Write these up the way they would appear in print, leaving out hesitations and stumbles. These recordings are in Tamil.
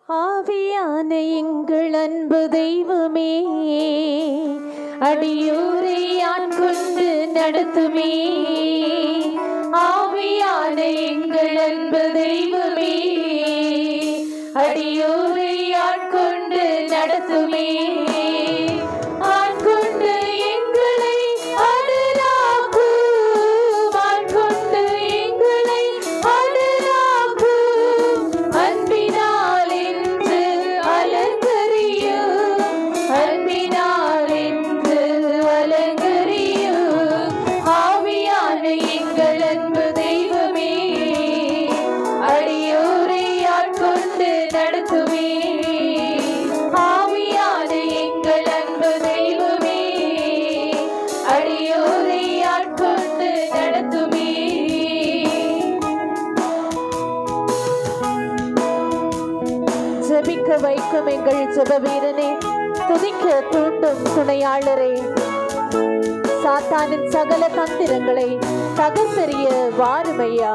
ஆவியான எங்கள் அன்பு தெய்வமே, அடியோரை ஆட்கொண்டு நடத்துமே. ஆவியான எங்கள் அன்பு தெய்வமே, அடியோரை ஆட்கொண்டு நடத்துமே. ஆட்கொண்டு எங்களை அருளாக்கு, ஆட்கொண்டு எங்களை அருளாக்கு. அன்பினால் என்று அலங்கரியும், அன்பினால் என்று அலங்கரியும். ஆவியான எங்கள் அன்பு தெய்வமே, அடியோரை ஆட்கொண்டு நடத்துமே. ஆவியான எங்கள் அன்பு தெய்வமே, அடியோரை ஆட்கொண்டு நடத்துமே. ஜெபிக்க வைக்கும் எங்கள் ஜெப வீரனே, துதிக்க தூண்டும் துணையாளரே, சாத்தானின் சகல தந்திரங்களை தகர்த்தெறிய வாருமையா.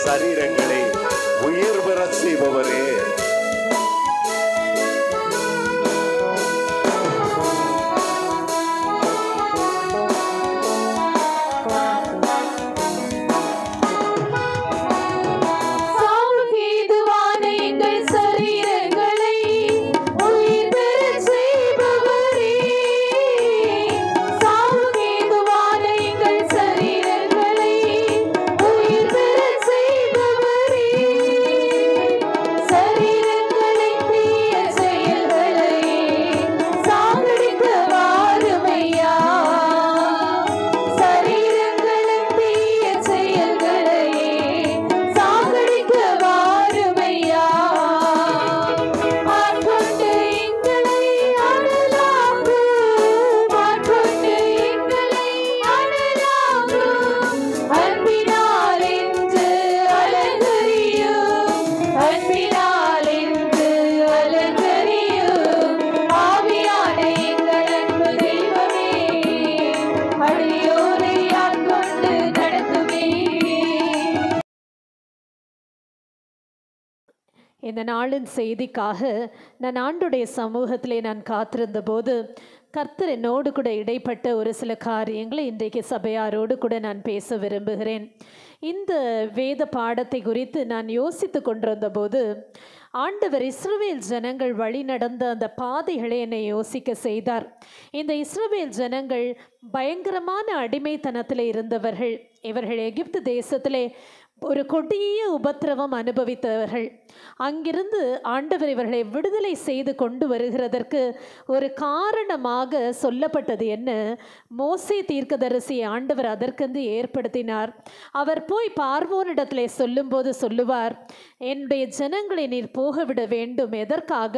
சரீரங்களை உயிர் பெற செய்பவரே, இந்த நாளின் செய்திக்காக நான் ஆண்டுடைய சமூகத்திலே நான் காத்திருந்த போது கர்த்தர் என்னோடு கூட இடைப்பட்ட ஒரு சில காரியங்களை இன்றைக்கு சபையாரோடு கூட நான் பேச விரும்புகிறேன். இந்த வேத பாடத்தை குறித்து நான் யோசித்து கொண்டிருந்த போது ஆண்டவர் இஸ்ரவேல் ஜனங்கள் வழி நடந்த அந்த பாதைகளை என்னை யோசிக்க செய்தார். இந்த இஸ்ரவேல் ஜனங்கள் பயங்கரமான அடிமைத்தனத்தில் இருந்தவர்கள். இவர்கள் எகிப்து தேசத்திலே ஒரு கொடிய உபத்திரவம் அனுபவித்தவர்கள். அங்கிருந்து ஆண்டவர் இவர்களை விடுதலை செய்து கொண்டு வருகிறதற்கு ஒரு காரணமாக சொல்லப்பட்டது என்ன? மோசே தீர்க்கதரிசி ஆண்டவர் அதற்கென்று ஏற்படுத்தினார். அவர் போய் பார்வோனிடத்திலே சொல்லும்போது சொல்லுவார், என்னுடைய ஜனங்களை நீர் போகவிட வேண்டும். எதற்காக?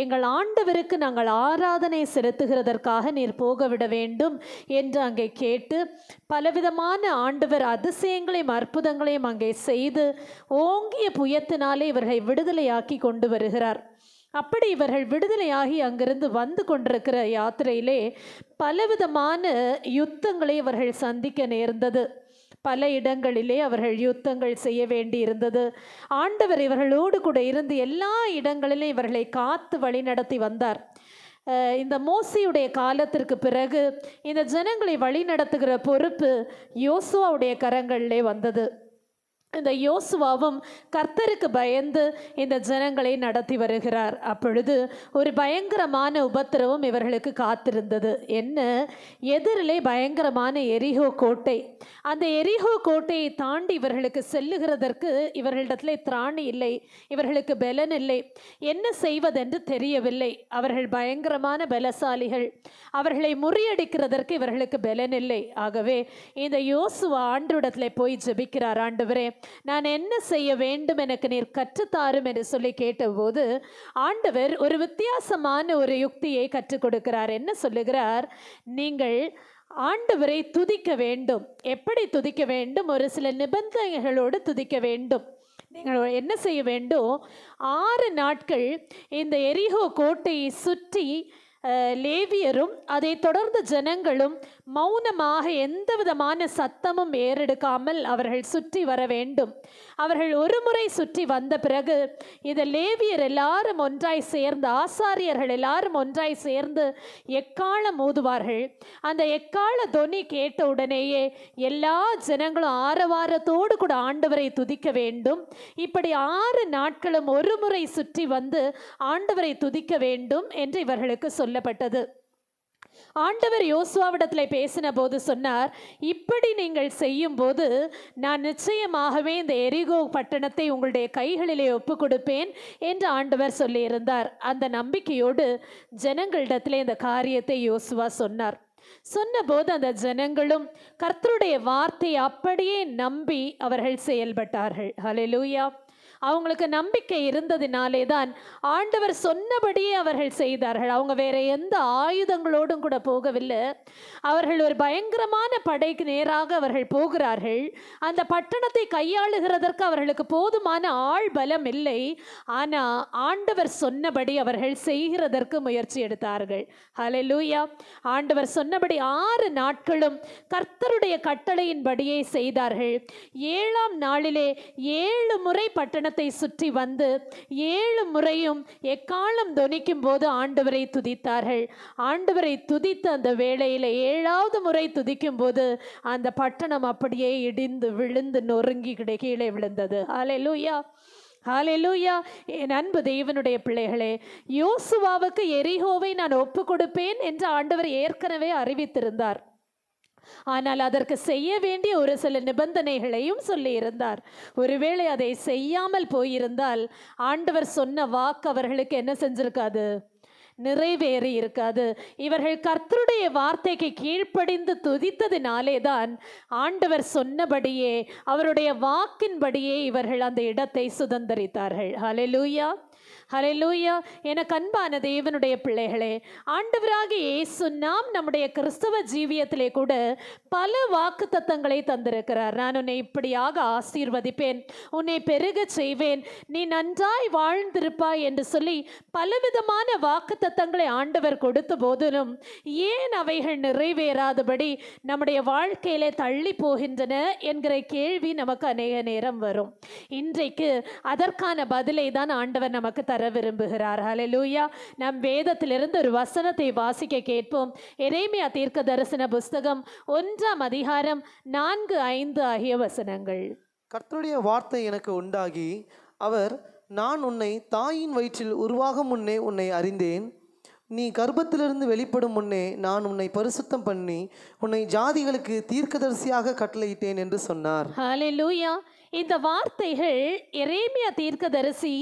எங்கள் ஆண்டவருக்கு நாங்கள் ஆராதனை செலுத்துகிறதற்காக நீர் போகவிட வேண்டும் என்று அங்கே கேட்டு பலவிதமான ஆண்டவர் அதிசயங்களையும் அற்புதங்களையும் அங்கே செய்து ஓங்கிய புயத்தினாலே இவர்களை விடுதலையாக்கி கொண்டு வருகிறார். அப்படி இவர்கள் விடுதலையாகி அங்கிருந்து வந்து கொண்டிருக்கிற யாத்திரையிலே பலவிதமான யுத்தங்களை அவர்கள் சந்திக்க நேர்ந்தது. பல இடங்களிலே அவர்கள் யுத்தங்கள் செய்ய வேண்டி இருந்தது. ஆண்டவர் இவர்களோடு கூட இருந்து எல்லா இடங்களிலும் இவர்களை காத்து வழி நடத்தி வந்தார். இந்த மோசேயுடைய காலத்திற்கு பிறகு இந்த ஜனங்களை வழி நடத்துகிற பொறுப்பு யோசுவாவுடைய கரங்களிலே வந்தது. இந்த யோசுவாவும் கர்த்தருக்கு பயந்து இந்த ஜனங்களை நடத்தி வருகிறார். அப்பொழுது ஒரு பயங்கரமான உபத்திரவம் இவர்களுக்கு காத்திருந்தது. என்ன? எதிரிலே பயங்கரமான எரிகோ கோட்டை. அந்த எரிகோ கோட்டையை தாண்டி இவர்களுக்கு செல்லுகிறதற்கு இவர்களிடத்திலே திராணி இல்லை, இவர்களுக்கு பலன் இல்லை. என்ன செய்வதென்று தெரியவில்லை. அவர்கள் பயங்கரமான பலசாலிகள். அவர்களை முறியடிக்கிறதற்கு இவர்களுக்கு பலன் இல்லை. ஆகவே இந்த யோசுவா ஆண்டவரிடத்திலே போய் ஜெபிக்கிறார். ஆண்டவரே, நான் என்ன செய்ய வேண்டும், எனக்கு நீர் கற்றுத்தாரும் என்று சொல்லி கேட்டபோது ஆண்டவர் ஒரு வித்தியாசமான ஒரு யுக்தியை கற்றுக் கொடுக்கிறார். என்ன சொல்லுகிறார்? நீங்கள் ஆண்டவரை துதிக்க வேண்டும். எப்படி துதிக்க வேண்டும்? ஒரு சில நிபந்தனைகளோடு துதிக்க வேண்டும். நீங்கள் என்ன செய்ய வேண்டும்? 6 நாட்கள் இந்த எரிகோ கோட்டையை சுற்றி லேவியரும் அதை தொடர்ந்து ஜனங்களும் மௌனமாக எந்த விதமான சத்தமும் ஏறெடுக்காமல் அவர்கள் சுற்றி வர வேண்டும். அவர்கள் ஒரு முறை சுற்றி வந்த பிறகு இந்த லேவியர் எல்லாரும் ஒன்றாய் சேர்ந்து, ஆசாரியர்கள் எல்லாரும் ஒன்றாய் சேர்ந்து எக்காளம் ஊதுவார்கள். அந்த எக்காள தொனி கேட்ட உடனேயே எல்லா ஜனங்களும் ஆரவாரத்தோடு கூட ஆண்டவரை துதிக்க வேண்டும். இப்படி 6 நாட்களும் ஒரு முறை சுற்றி வந்து ஆண்டவரை துதிக்க வேண்டும் என்று இவர்களுக்கு சொல்லப்பட்டது. ஆண்டவர் யோசுவாவிடத்தில் பேசின போது சொன்னார், இப்படி நீங்கள் செய்யும் போது நான் நிச்சயமாகவே இந்த எரிகோ பட்டணத்தை உங்களுடைய கைகளிலே ஒப்பு கொடுப்பேன் என்று ஆண்டவர் சொல்லியிருந்தார். அந்த நம்பிக்கையோடு ஜனங்களிடத்தில் இந்த காரியத்தை யோசுவா சொன்னார். சொன்னபோது அந்த ஜனங்களும் கர்த்தருடைய வார்த்தையை அப்படியே நம்பி அவர்கள் செயல்பட்டார்கள். ஹல்லேலூயா. அவங்களுக்கு நம்பிக்கை இருந்ததினாலே தான் ஆண்டவர் சொன்னபடியே அவர்கள் செய்தார்கள். அவங்க வேற எந்த ஆயுதங்களோடும் கூட போகவில்லை. அவர்கள் ஒரு பயங்கரமான படைக்கு நேராக அவர்கள் போகிறார்கள். அந்த பட்டணத்தை கையாளுகிறதற்கு அவர்களுக்கு போதுமான ஆள் பலம் இல்லை. ஆனால் ஆண்டவர் சொன்னபடி அவர்கள் செய்கிறதற்கு முயற்சி எடுத்தார்கள். ஹல்லேலூயா. ஆண்டவர் சொன்னபடி 6 நாட்களும் கர்த்தருடைய கட்டளையின்படியே செய்தார்கள். 7ஆம் நாளிலே 7 முறை பட்டணத்தை சுற்றி வந்து 7 முறையும் எக்காளம் தொனிக்கும் போது ஆண்டவரை துதித்தார்கள். ஆண்டவரை துதித்த அந்த வேளையில 7ஆவது முறை துதிக்கும் போது அந்த பட்டணம் அப்படியே இடிந்து விழுந்து நொறுங்கி கீழே விழுந்தது. ஹல்லேலூயா. ஹல்லேலூயா. என் அன்பு தேவனுடைய பிள்ளைகளே, யோசுவாவுக்கு எரிகோவை நான் ஒப்பு கொடுப்பேன் என்று ஆண்டவர் ஏற்கனவே அறிவித்திருந்தார். ஆனால் அதற்கு செய்ய வேண்டிய ஒரு சில நிபந்தனைகளையும் சொல்லியிருந்தார். ஒருவேளை அதை செய்யாமல் போயிருந்தால் ஆண்டவர் சொன்ன வாக்கு அவர்களுக்கு என்ன செஞ்சிருக்காது? நிறைவேறி இருக்காது. இவர்கள் கர்த்தருடைய வார்த்தைக்கு கீழ்ப்படிந்து துதித்ததினாலே தான் ஆண்டவர் சொன்னபடியே அவருடைய வாக்கின்படியே இவர்கள் அந்த இடத்தை சுதந்தரித்தார்கள். ஹல்லேலூயா. ஹல்லேலூயா. எனக்கு அன்பான தேவனுடைய பிள்ளைகளே, ஆண்டவராகிய இயேசு நாம் நம்முடைய கிறிஸ்தவ ஜீவியத்திலே கூட பல வாக்குத்தத்தங்களை தந்திருக்கிறார். நான் உன்னை இப்படியாக ஆசீர்வதிப்பேன், உன்னை பெருக செய்வேன், நீ நன்றாய் வாழ்ந்திருப்பாய் என்று சொல்லி பலவிதமான வாக்குத்தத்தங்களை ஆண்டவர் கொடுத்த போதிலும் ஏன் அவைகள் நிறைவேறாதபடி நம்முடைய வாழ்க்கையிலே தள்ளி போகின்றன என்கிற கேள்வி நமக்கு அநேக நேரம் வரும். இன்றைக்கு அதற்கான பதிலை தான் ஆண்டவர் நமக்கு தர விரும்புகிறார். ஹல்லேலூயா. நம் வேதத்திலிருந்து ஒரு வசனத்தை வாசிக்க கேட்போம். எரேமியா தீர்க்க தரிசன புஸ்தகம் 1ஆம் அதிகாரம் 4, 5 ஆகிய வசனங்கள். கர்த்தருடைய வார்த்தை எனக்கு உண்டாகி, அவர், நான் உன்னை தாயின் வயிற்றில் உருவாகும் முன்னே உன்னை அறிந்தேன், நீ கர்ப்பத்திலிருந்து வெளிப்படும் முன்னே நான் உன்னை பரிசுத்தம் பண்ணி உன்னை ஜாதிகளுக்கு தீர்க்கதரிசியாக கட்டளையிட்டேன் என்று சொன்னார். ஹல்லேலூயா. இந்த வார்த்தைகள் எரேமியா தீர்க்கதரிசி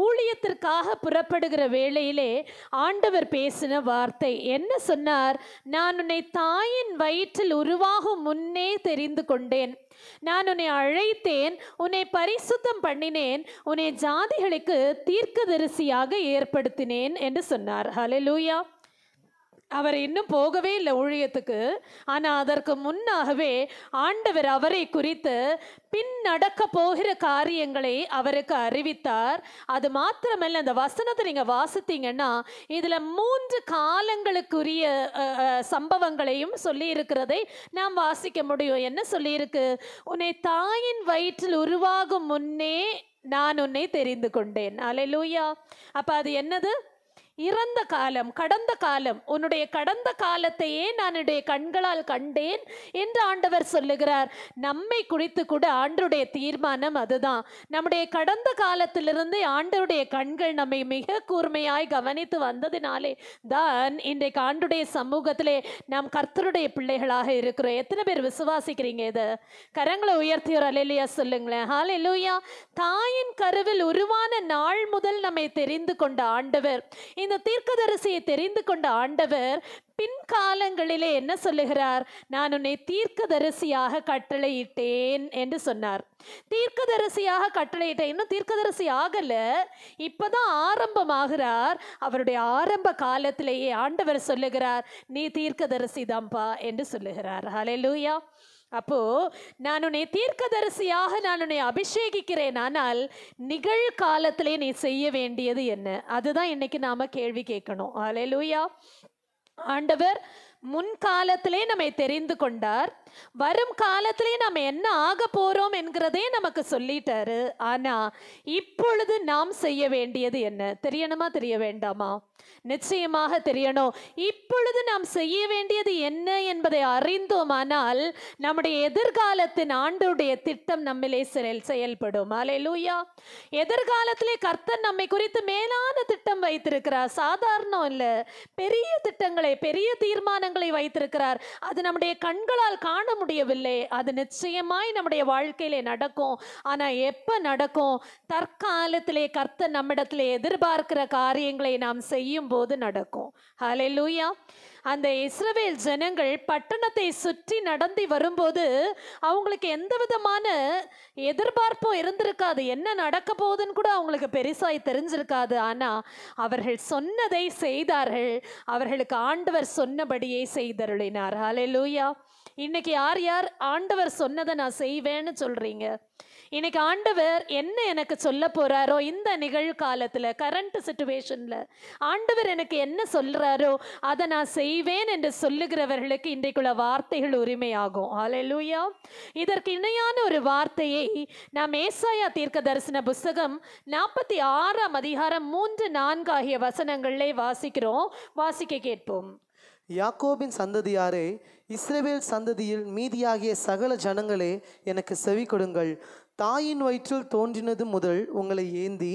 ஊழியத்திற்காக புறப்படுகிற வேளையிலே ஆண்டவர் பேசின வார்த்தை. என்ன சொன்னார்? நான் உன்னை தாயின் வயிற்றில் உருவாகும் முன்னே தெரிந்து கொண்டேன், நான் உன்னை அழைத்தேன், உன்னை பரிசுத்தம் பண்ணினேன், உன்னை ஜாதிகளுக்கு தீர்க்கதரிசியாக ஏற்படுத்தினேன் என்று சொன்னார். ஹல்லேலூயா. அவர் இன்னும் போகவே இல்லை ஊழியத்துக்கு. ஆனால் அதற்கு முன்னாகவே ஆண்டவர் அவரை குறித்து பின் நடக்க போகிற காரியங்களை அவருக்கு அறிவித்தார். அது மாத்திரமல்ல, அந்த வசனத்தை நீங்கள் வாசித்தீங்கன்னா இதில் 3 காலங்களுக்குரிய சம்பவங்களையும் சொல்லி இருக்கிறதை நாம் வாசிக்க முடியும். என்ன சொல்லியிருக்கு? உன்னை தாயின் வயிற்றில் உருவாகும் முன்னே நான் உன்னை தெரிந்து கொண்டேன். அல்லேலூயா. அப்போ அது என்னது? இறந்த காலம், கடந்த காலம். உன்னுடைய கடந்த காலத்தையே நான் என்னுடைய கண்களால் கண்டேன் என்று ஆண்டவர் சொல்லுகிறார். நம்மை குறித்து கூட ஆண்டவருடைய தீர்மானம் அதுதான். நம்முடைய கடந்த காலத்திலிருந்து ஆண்டவருடைய கண்கள் நம்மை மிக கூர்மையாய் கவனித்து வந்ததினாலே தான் இன்றைக்கு ஆண்டவருடைய சமூகத்திலே நாம் கர்த்தருடைய பிள்ளைகளாக இருக்கிறோம். எத்தனை பேர் விசுவாசிக்கிறீங்க? இதை கரங்களை உயர்த்தி ஒரு அல்லேலூயா சொல்லுங்களேன். ஹல்லேலூயா. தாயின் கருவில் உருவான நாள் முதல் நம்மை தெரிந்து கொண்ட ஆண்டவர், இந்த தீர்க்கதரிசியை தெரிந்து கொண்ட ஆண்டவர் பின்காலங்களிலே என்ன சொல்லுகிறார்? நான் உன்னை தீர்க்கதரிசியாக கட்டளையிட்டேன் என்று சொன்னார். தீர்க்கதரிசியாக கட்டளையிட்டேன். இன்னும் தீர்க்கதரிசி ஆகல, இப்பதான் ஆரம்பமாகிறார். அவருடைய ஆரம்ப காலத்திலேயே ஆண்டவர் சொல்லுகிறார், நீ தீர்க்கதரிசி தான்ப்பா என்று சொல்லுகிறார். ஹல்லேலூயா. அப்போ நான் உன்னை தீர்க்கதரிசியாக நான் உன்னை அபிஷேகிக்கிறேன். ஆனால் நிகழ்காலத்திலே நீ செய்ய வேண்டியது என்ன? அதுதான் இன்னைக்கு நாம கேள்வி கேட்கணும். ஹல்லேலூயா. ஆண்டவர் முன்காலத்திலே நம்மை தெரிந்து கொண்டார். வரும் காலத்திலே நம்ம என்ன ஆக போறோம் என்கிறதே நமக்கு சொல்லிட்டாரு. ஆனா இப்பொழுது நாம் செய்ய வேண்டியது என்ன? தெரியணுமா தெரிய வேண்டாமா? நிச்சயமாக தெரியணும். இப்பொழுது நாம் செய்ய வேண்டியது என்ன என்பதை அறிந்தோமானால் நம்முடைய எதிர்காலத்தின் ஆண்டவருடைய திட்டம் நம்மிலே செயல்படும். அல்லேலூயா. எதிர்காலத்திலே கர்த்தர் நம்மை குறித்து மேலான திட்டம் வைத்திருக்கிறார். சாதாரணம் இல்ல, பெரிய திட்டங்களை, பெரிய தீர்மானங்களை வைத்திருக்கிறார். அது நம்முடைய கண்களால் காண முடியவில்லை. அது நிச்சயமாய் நம்முடைய வாழ்க்கையிலே நடக்கும். ஆனா எப்ப நடக்கும்? தற்காலத்திலே கர்த்தர் நம்மிடத்திலே எதிர்பார்க்கிற காரியங்களை நாம் செய்யும் போது நடக்கும். ஹல்லேலூயா. அந்த இஸ்ரவேல் ஜனங்கள் பட்டணத்தை சுற்றி நடந்து வரும்போது அவங்களுக்கு எந்த விதமான எதிர்பார்ப்பும் இருந்திருக்காது. என்ன நடக்க போகுதுன்னு கூட அவங்களுக்கு பெருசாய் தெரிஞ்சிருக்காது. ஆனா அவர்கள் சொன்னதை செய்தார்கள். அவர்களுக்கு ஆண்டவர் சொன்னபடியே செய்தருளினார். ஹல்லேலூயா. இன்னைக்கு யார் யார் ஆண்டவர் சொன்னதை நான் செய்வேன்னு சொல்றீங்க? இன்னைக்கு ஆண்டவர் என்ன எனக்கு சொல்ல போறாரோ, இந்த நிகழ்காலத்துல கரண்ட் சிச்சுவேஷன்ல ஆண்டவர் எனக்கு என்ன சொல்றாரோ அதை நான் செய்வேன் என்று சொல்லுகிறவர்களுக்கு இன்றைக்குள்ள வார்த்தைகள் உரிமையாகும். ஹல்லேலூயா. இதற்கு இணையான ஒரு வார்த்தையை நாம் ஏசாயா தீர்க்க தரிசன புஸ்தகம் 46ஆம் அதிகாரம் 3-4 ஆகிய வசனங்களிலே வாசிக்கிறோம். வாசிக்க கேட்போம். யாக்கோபின் சந்ததியாரே, இஸ்ரவேல் சந்ததியில் மீதியாகிய சகல ஜனங்களே, எனக்கு செவி கொடுங்கள். தாயின் வயிற்றில் தோன்றினது முதல் உங்களை ஏந்தி,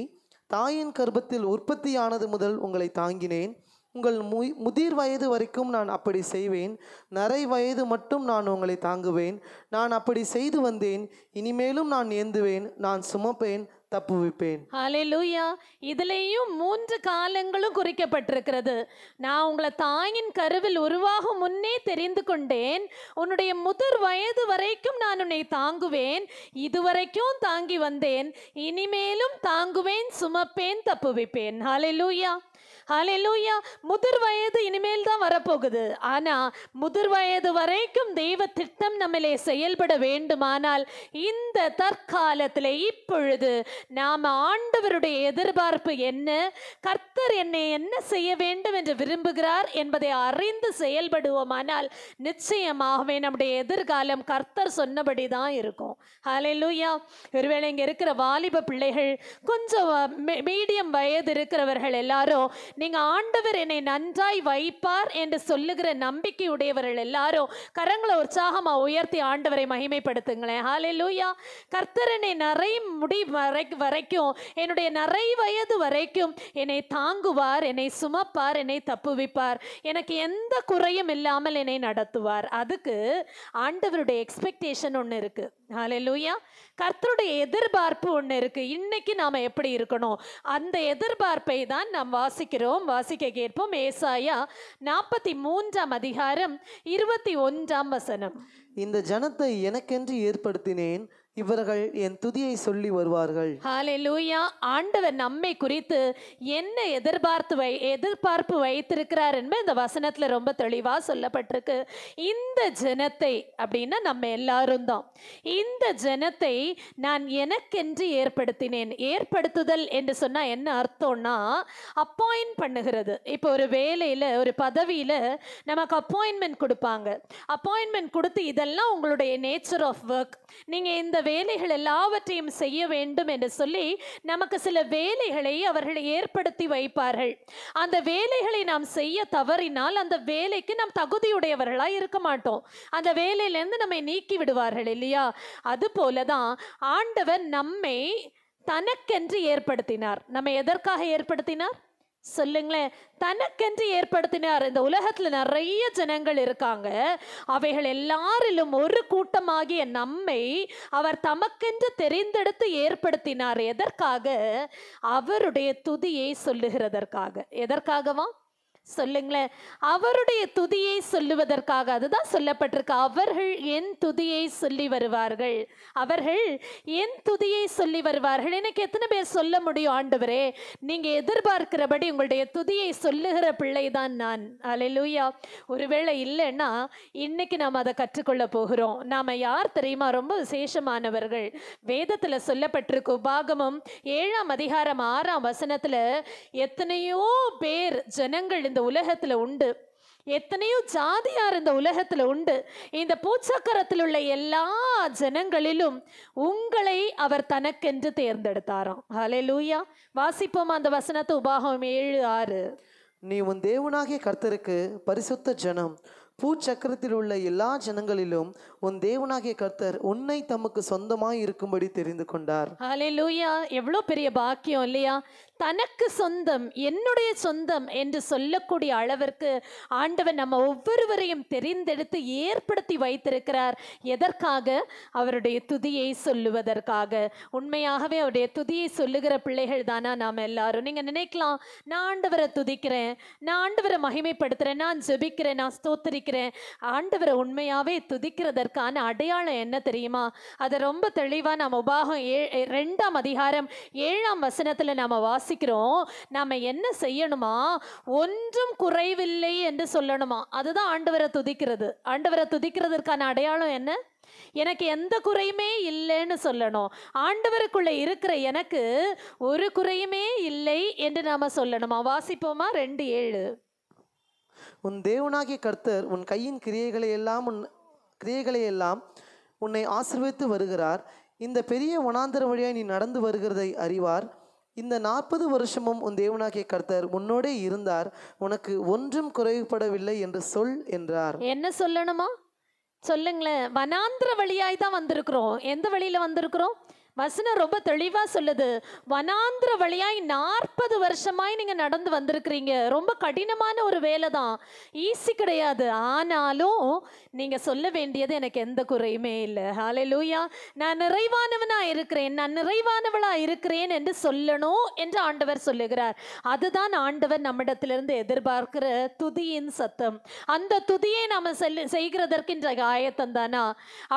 தாயின் கர்ப்பத்தில் உற்பத்தியானது முதல் உங்களை தாங்கினேன். உங்கள் முதிர் வயது வரைக்கும் நான் அப்படி செய்வேன். நரை வயது மட்டும் நான் உங்களை தாங்குவேன். நான் அப்படி செய்து வந்தேன். இனிமேலும் நான் ஏந்துவேன். நான் சுமப்பேன், தப்புவிப்பேன். ஹல்லேலூயா. இதுலேயும் 3 காலங்களும் குறிக்கப்பட்டிருக்கிறது. நான் உங்களை தாயின் கருவில் உருவாகும் முன்னே தெரிந்து கொண்டேன். உன்னுடைய முதிர் வயது வரைக்கும் நான் உன்னை தாங்குவேன். இதுவரைக்கும் தாங்கி வந்தேன். இனிமேலும் தாங்குவேன், சுமப்பேன், தப்புவிப்பேன். ஹல்லேலூயா. ஹல்லேலூயா. முதிர் வயது இனிமேல் தான் வரப்போகுது. ஆனா முதிர் வயது வரைக்கும் தெய்வ திட்டம் நம்மளே செயல்பட வேண்டுமானால் இந்த தற்காலத்தில் இப்பொழுது நாம் ஆண்டவருடைய எதிர்பார்ப்பு என்ன, கர்த்தர் என்னை என்ன செய்ய வேண்டும் என்று விரும்புகிறார் என்பதை அறிந்து செயல்படுவோமானால் நிச்சயமாகவே நம்முடைய எதிர்காலம் கர்த்தர் சொன்னபடி தான் இருக்கும். ஹல்லேலூயா. ஒருவேளை இங்கே இருக்கிற வாலிப பிள்ளைகள், கொஞ்சம் மீடியம் வயது இருக்கிறவர்கள் எல்லாரும், நீங்க ஆண்டவர் என்னை நன்றாய் வைப்பார் என்று சொல்லுகிற நம்பிக்கை உடையவர்கள் எல்லாரும் கரங்களை உற்சாகமா உயர்த்தி ஆண்டவரை மகிமைப்படுத்துங்களேன். ஹல்லேலூயா. கர்த்தர் என்னை நிறை முடி வரைக்கும், என்னுடைய நிறை வயது வரைக்கும் என்னை தாங்குவார், என்னை சுமப்பார், என்னை தப்புவிப்பார், எனக்கு எந்த குறையும் இல்லாமல் என்னை நடத்துவார். அதுக்கு ஆண்டவருடைய எக்ஸ்பெக்டேஷன் ஒன்று இருக்கு. ஹல்லேலூயா. கர்த்தருடைய எதிர்பார்ப்பு ஒன்று இருக்கு. இன்னைக்கு நாம எப்படி இருக்கணும், அந்த எதிர்பார்ப்பை தான் நாம் வாசிக்கிறோம். வாசிக்க கேட்போம். ஏசாயா 43ஆம் அதிகாரம் 21ஆம் வசனம். இந்த ஜனத்தை எனக்கென்று ஏற்படுத்தினேன், இவர்கள் என் துதியை சொல்லி வருவார்கள். ஹalleluya. ஆண்டவர் நம்மை குறித்து என்ன எதிர்பார்ப்பு வைத்திருக்கிறார் என்பது இந்த வசனத்துல ரொம்ப தெளிவா சொல்லப்பட்டிருக்கு. இந்த ஜனத்தை அப்படின்னா நம்ம எல்லாரும் தான். இந்த ஜனத்தை நான் எனக்கென்று ஏற்படுத்தினேன். ஏற்படுத்துதல் என்று சொன்னா என்ன அர்த்தம்னா அப்பாயிண்ட் பண்ணுகிறது. இப்போ ஒரு வேலையில ஒரு பதவியில நமக்கு அப்பாயின்மெண்ட் கொடுப்பாங்க. அப்பாயின்மெண்ட் கொடுத்து இதெல்லாம் உங்களுடைய நேச்சர் ஆஃப் ஒர்க், நீங்க இந்த வேலைகள் எல்லாவற்றையும் செய்ய வேண்டும் என்று சொல்லி நமக்கு சில வேலைகளை அவர்கள் ஏற்படுத்தி வைப்பார்கள். அந்த வேலைகளை நாம் செய்ய தவறினால் அந்த வேலைக்கு நாம் தகுதியுடையவர்களாக இருக்க மாட்டோம். அந்த வேலையிலிருந்து நம்மை நீக்கி விடுவார்கள் இல்லையா? அது போலதான் ஆண்டவர் நம்மை தனக்கென்று ஏற்படுத்தினார். நம்ம எதற்காக ஏற்படுத்தினார் சொல்லுங்களேன்? தனக்கென்று ஏற்படுத்தினார். இந்த உலகத்துல நிறைய ஜனங்கள் இருக்காங்க. அவைகள் எல்லாரிலும் ஒரு கூட்டமாகிய நம்மை அவர் தமக்கென்று தெரிந்தெடுத்து ஏற்படுத்தினார். எதற்காக? அவருடைய துதியை சொல்லுகிறதற்காக. எதற்காகவா சொல்லுங்களேன்? அவருடைய துதியை சொல்லுவதற்காக. அதுதான் சொல்லப்பட்டிருக்கு, அவர்கள் என் துதியை சொல்லி வருவார்கள். அவர்கள் என் துதியை சொல்லி வருவார்கள். எனக்கு எத்தனை பேர் சொல்ல முடியும், ஆண்டவரே நீங்க எதிர்பார்க்கிறபடி உங்களுடைய துதியை சொல்லுகிற பிள்ளைதான் நான். அல்லேலூயா. ஒருவேளை இல்லைன்னா இன்னைக்கு நாம் அதை கற்றுக்கொள்ள போகிறோம். நாம யார் தெரியுமா? ரொம்ப விசேஷமானவர்கள். வேதத்துல சொல்லப்பட்டிருக்கு, உபாகமம் 7ஆம் அதிகாரம் 6ஆம் வசனத்துல எத்தனையோ பேர் ஜனங்கள் இந்த உலகத்துல உண்டு, எத்தனையோ ஜாதியார் இந்த உலகத்துல உண்டு. இந்த பூச்சக்கரத்தில் உள்ள எல்லா ஜனங்களிலும் உங்களை அவர் தனக்கென்று தேர்ந்தெடுத்தாராம். ஹல்லேலூயா. வாசிப்போம் அந்த வசனத்தை, உபாகமம் 7:6. நீ உன் தேவனாகிய கர்த்தருக்கு பரிசுத்த ஜனம், பூச்சக்கரத்தில் உள்ள எல்லா ஜனங்களிலும் உன் தேவனாகிய கர்த்தர் உன்னை தமக்கு சொந்தமாய் இருக்கும்படி தெரிந்து கொண்டார். ஹல்லேலூயா. எவ்வளோ பெரிய பாக்கியம் இல்லையா? தனக்கு சொந்தம், என்னுடைய சொந்தம் என்று சொல்லக்கூடிய அளவிற்கு ஆண்டவர் நம்ம ஒவ்வொருவரையும் தெரிந்தெடுத்து ஏற்படுத்தி வைத்திருக்கிறார். எதற்காக? அவருடைய துதியை சொல்லுவதற்காக. உண்மையாகவே அவருடைய துதியை சொல்லுகிற பிள்ளைகள் தானா நாம் எல்லாரும்? நீங்க நினைக்கலாம், நான் ஆண்டவரை துதிக்கிறேன், நான் ஆண்டவரை மகிமைப்படுத்துறேன், நான் ஜெபிக்கிறேன், நான் ஸ்தோத்திரிக்கிறேன். ஆண்டவரை உண்மையாவே துதிக்கிறதற்கான அடையாளம் என்ன தெரியுமா? அதை ரொம்ப தெளிவா நம்ம உபாகம் 2ஆம் அதிகாரம் 7ஆம் வசனத்துல நாம வாசிக்கிறோம். நாம என்ன செய்யணுமா? ஒன்றும் குறைவில்லை என்று சொல்லணுமா. அதுதான் ஆண்டவரை துதிக்கிறது. ஆண்டவரை துதிக்கிறதற்கான அடையாளம் என்ன? எனக்கு எந்த குறையுமே இல்லைன்னு சொல்லணும். ஆண்டவருக்குள்ள இருக்கிற எனக்கு ஒரு குறையுமே இல்லை என்று நாம சொல்லணுமா. வாசிப்போமா 2:7. உன் தேவனாகிய கர்த்தர் உன் கையின் கிரியைகளை எல்லாம் உன்னை ஆசீர்வதித்து வருகிறார். இந்த பெரிய வனாந்தர வழியாய் நீ நடந்து வருகிறதை அறிவார். இந்த 40 வருஷமும் உன் தேவனாகிய கர்த்தர் உன்னோடே இருந்தார், உனக்கு ஒன்றும் குறைவுபடவில்லை என்று சொல் என்றார். என்ன சொல்லணுமா? சொல்லுங்களேன். வனாந்திர வழியாய் தான் வந்திருக்கிறோம். எந்த வழியில வந்திருக்கிறோம்? வசனம் ரொம்ப தெளிவா சொல்லுது, வனாந்திர வழியாய் 40 வருஷமாய் நீங்க நடந்து வந்திருக்கிறீங்க. ரொம்ப கடினமான ஒரு வேலை தான், ஈஸி கிடையாது. ஆனாலும் நீங்க சொல்ல வேண்டியது எனக்கு எந்த குறையுமே இல்லை. ஹல்லேலூயா. நான் நிறைவானவனா இருக்கிறேன், நான் நிறைவானவளா இருக்கிறேன் என்று சொல்லணும் என்று ஆண்டவர் சொல்லுகிறார். அதுதான் ஆண்டவர் நம்மிடத்திலிருந்து எதிர்பார்க்கிற துதியின் சத்தம். அந்த துதியை நாம செய்கிறதற்கு இன்றைய ஆயத்தம் தானா?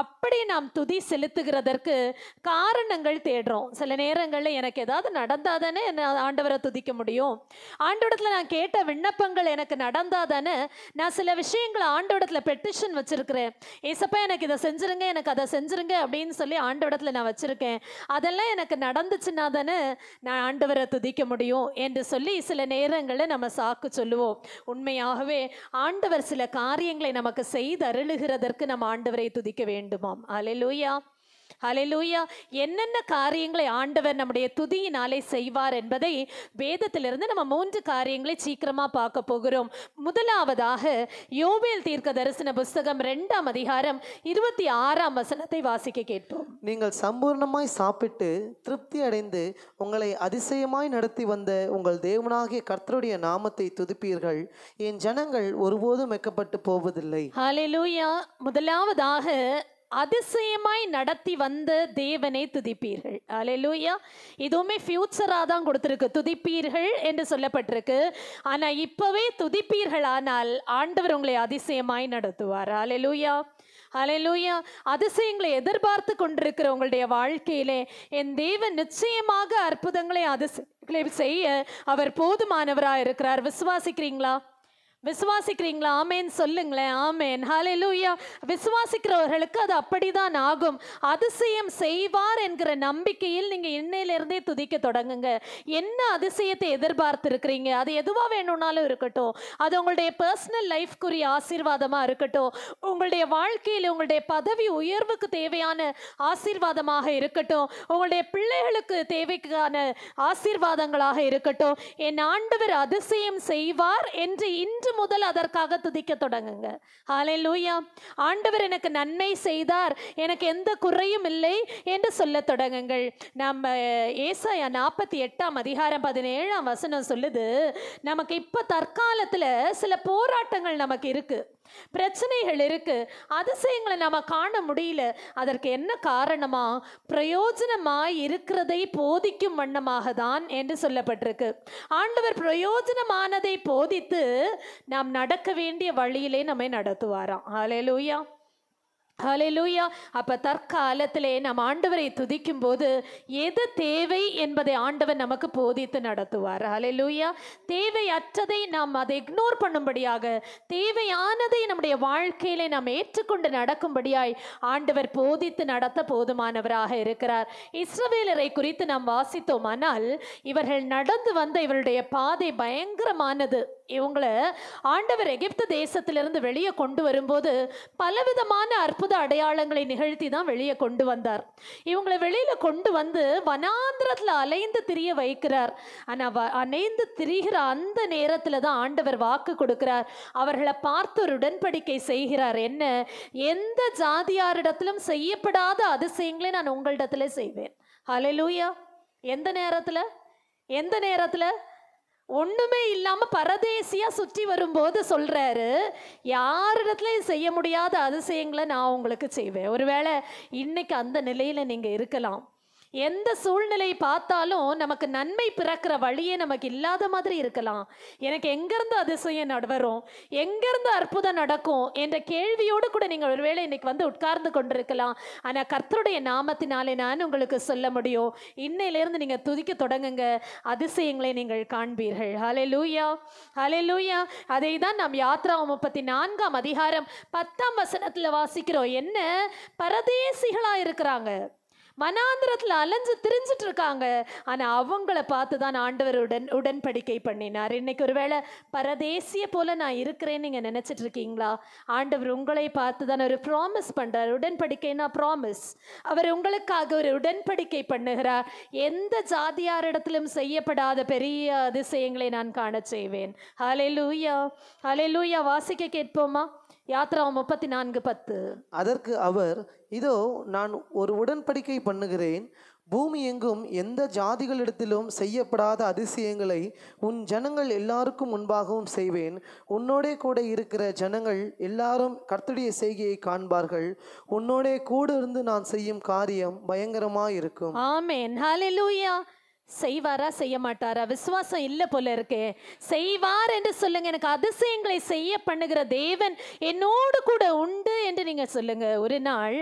அப்படி நாம் துதி செலுத்துகிறதற்கு காரணங்கள் தேடுறோம். சில நேரங்களில் எனக்கு ஏதாவது நடந்தாதானே ஆண்டவரை துதிக்க முடியும். ஆண்டவரத்துல நான் கேட்ட விண்ணப்பங்கள் எனக்கு நடந்தாதானே நான் சில விஷயங்களை ஆண்டவரத்துல பெட்டிஷன் வச்சிருக்கிறேன். ஏசப்பா எனக்கு இதை செஞ்சிருங்க, எனக்கு அதை செஞ்சிருங்க அப்படின்னு சொல்லி ஆண்டவரத்துல நான் வச்சிருக்கேன். அதெல்லாம் எனக்கு நடந்துச்சுன்னா தானே நான் ஆண்டவரை துதிக்க முடியும் என்று சொல்லி சில நேரங்களில் நம்ம சாக்கு சொல்லுவோம். உண்மையாகவே ஆண்டவர் சில காரியங்களை நமக்கு செய்து அருளுகிறதற்கு நம்ம ஆண்டவரை துதிக்க வேண்டுமாம். அல்லேலூயா. ஹல்லேலூயா. என்னென்ன காரியங்களை ஆண்டவர் நம்முடைய துதியினாலே செய்வார் என்பதை வேதத்திலிருந்து நம்ம 3 காரியங்களை சீக்கிரமா பார்க்க போகிறோம். முதலாவதாக யோவேல் தீர்க்க தரிசன புஸ்தகம் 2ஆம் அதிகாரம் 26ஆம் வசனத்தை வாசிக்க கேட்போம். நீங்கள் சம்பூர்ணமாய் சாப்பிட்டு திருப்தி அடைந்து உங்களை அதிசயமாய் நடத்தி வந்த உங்கள் தேவனாகிய கர்த்தருடைய நாமத்தை துதிப்பீர்கள், என் ஜனங்கள் ஒருபோதும் வெட்கப்பட்டு போவதில்லை. ஹல்லேலூயா. முதலாவதாக அதிசயமாய் நடத்தி வந்த தேவனை துதிப்பீர்கள். அல்லேலூயா. இதுவுமே ஃபியூச்சரா தான் கொடுத்திருக்கு, துதிப்பீர்கள் என்று சொல்லப்பட்டிருக்கு. ஆனா இப்பவே துதிப்பீர்கள், ஆனால் ஆண்டவர் உங்களை அதிசயமாய் நடத்துவார். அல்லேலூயா. ஹல்லேலூயா. அதிசயங்களை எதிர்பார்த்து கொண்டிருக்கிற உங்களுடைய வாழ்க்கையிலே என் தேவன் நிச்சயமாக அற்புதங்களை அதிசயங்களை செய்ய அவர் போதுமானவராக இருக்கிறார். விசுவாசிக்கிறீங்களா? விசுவாசிக்கிறீங்களா? ஆமேன் சொல்லுங்களேன். ஆமேன். ஹல்லேலூயா. விசுவாசிக்கிறவர்களுக்கு அது அப்படிதான் ஆகும். அதிசயம் செய்வார் என்கிற நம்பிக்கையில் நீங்க இன்னையிலிருந்தே துதிக்க தொடங்குங்க. என்ன அதிசயத்தை எதிர்பார்த்து இருக்கிறீங்க? அது எதுவா வேணும்னாலும் இருக்கட்டும். அது உங்களுடைய பர்சனல் லைஃப்க்குரிய ஆசீர்வாதமா இருக்கட்டும், உங்களுடைய வாழ்க்கையில் உங்களுடைய பதவி உயர்வுக்கு தேவையான ஆசீர்வாதமாக இருக்கட்டும், உங்களுடைய பிள்ளைகளுக்கு தேவைக்கான ஆசீர்வாதங்களாக இருக்கட்டும், என் ஆண்டவர் அதிசயம் செய்வார் என்று இன்று முதல் அதற்காக துதிக்க தொடங்குங்க. ஹல்லேலூயா. ஆண்டவர் எனக்கு நன்மை செய்தார், எனக்கு எந்த குறையும் இல்லை என்று சொல்ல தொடங்குங்கள். நம்ம ஏசாயா 48 அதிகாரம் 17 சொல்லுது, நமக்கு இப்ப தற்காலத்துல சில போராட்டங்கள் நமக்கு இருக்கு, பிரச்சனைகள் இருக்கு, அதிசயங்களை நம்ம காண முடியல. அதற்கு என்ன காரணமா? பிரயோஜனமாய் இருக்கிறதை போதிக்கும் வண்ணமாக தான் என்று சொல்லப்பட்டிருக்கு. ஆண்டவர் பிரயோஜனமானதை போதித்து நாம் நடக்க வேண்டிய வழியிலே நம்மை நடத்துவாராம். ஹல்லேலூயா. ஹல்லேலூயா. அப்ப தற்காலத்திலே நாம் ஆண்டவரை துதிக்கும் போது எது தேவை என்பதை ஆண்டவர் நமக்கு போதித்து நடத்துவார். ஹல்லேலூயா. தேவையற்றதை நாம் அதை இக்னோர் பண்ணும்படியாக, தேவையானதை நம்முடைய வாழ்க்கையிலே நாம் ஏற்றுக்கொண்டு நடக்கும்படியாய் ஆண்டவர் போதித்து நடத்த போதுமானவராக இருக்கிறார். இஸ்ரவேலரை குறித்து நாம் வாசித்தோமானால், இவர்கள் நடந்து வந்த இவருடைய பாதை பயங்கரமானது. இவங்களை ஆண்டவர் எகிப்து தேசத்திலிருந்து வெளியே கொண்டு வரும்போது பலவிதமான அற்புத அடையாளங்களை நிகழ்த்தி தான் வெளியே கொண்டு வந்தார். இவங்களை வெளியில கொண்டு வந்து வனாந்திரத்துல அலைந்து திரிய வைக்கிறார். ஆனா அலைந்து திரிகிற அந்த நேரத்துல தான் ஆண்டவர் வாக்கு கொடுக்கிறார். அவர்களை பார்த்து ஒரு உடன்படிக்கை செய்கிறார். என்ன? எந்த ஜாதியாரிடத்திலும் செய்யப்படாத அதிசயங்களை நான் உங்களிடத்துல செய்வேன். ஹல்லேலூயா. எந்த நேரத்துல? எந்த நேரத்துல? ஒண்ணுமே இல்லாம பரதேசியா சுற்றி வரும்போது சொல்றாரு, யாரிடத்துலயும் செய்ய முடியாத அதிசயங்களை நான் உங்களுக்கு செய்வேன். ஒருவேளை இன்னைக்கு அந்த நிலையில நீங்க இருக்கலாம். எந்த சூழ்நிலை பார்த்தாலும் நமக்கு நன்மை பிறக்கிற வழியே நமக்கு இல்லாத மாதிரி இருக்கலாம். எனக்கு எங்கிருந்து அதிசயம் வரும், எங்கிருந்து அற்புதம் நடக்கும் என்ற கேள்வியோடு கூட நீங்கள் ஒருவேளை இன்னைக்கு வந்து உட்கார்ந்து கொண்டிருக்கலாம். ஆனால் கர்த்தருடைய நாமத்தினாலே நான் உங்களுக்கு சொல்ல முடியும், இன்னையிலிருந்து நீங்கள் துதிக்க தொடங்குங்க, அதிசயங்களை நீங்கள் காண்பீர்கள். ஹல்லேலூயா. ஹல்லேலூயா. அதை தான் நாம் யாத்ராகமம் 34 அதிகாரம் 10 வாசிக்கிறோம். என்ன? பரதேசிகளாக இருக்கிறாங்க, மனாந்திரத்தில் அலைஞ்சு திரிஞ்சிட்டு இருக்காங்க. ஆனால் அவங்கள பார்த்து தான் ஆண்டவர் உடன்படிக்கை பண்ணினார். இன்னைக்கு ஒருவேளை பரதேசிய போல நான் இருக்கிறேன்னு நீங்கள் நினச்சிட்டு இருக்கீங்களா? ஆண்டவர் உங்களை பார்த்து தான் ஒரு ப்ராமிஸ் பண்ணுறார். உடன்படிக்கைனா ப்ராமிஸ். அவர் உங்களுக்காக ஒரு உடன்படிக்கை பண்ணுகிறார். எந்த ஜாதியாரிடத்திலும் செய்யப்படாத பெரிய அதிசயங்களை நான் காண செய்வேன். ஹல்லேலூயா. ஹல்லேலூயா. வாசிக்க கேட்போமா? யாத்ராகமம் 34:10. அதற்கு அவர், இதோ நான் ஒரு உடன்படிக்கை பண்ணுகிறேன், பூமி எங்கும் எந்த ஜாதிகளிடத்திலும் செய்யப்படாத அதிசயங்களை உன் ஜனங்கள் எல்லாருக்கும் முன்பாகவும் செய்வேன். உன்னோடே கூட இருக்கிற ஜனங்கள் எல்லாரும் கர்த்தருடைய செய்கையை காண்பார்கள். உன்னோடே கூட இருந்து நான் செய்யும் காரியம் பயங்கரமாக இருக்கும். ஆமென். ஹல்லேலூயா. செய்வாரா செய்ய மாட்டாரா? விசுவாசம் இல்லை போல இருக்கே. செய்வார் என்று சொல்லுங்க. எனக்கு அதிசயங்களை செய்ய பண்ணுகிற தேவன் என்னோடு கூட உண்டு என்று நீங்க சொல்லுங்க. ஒரு நாள்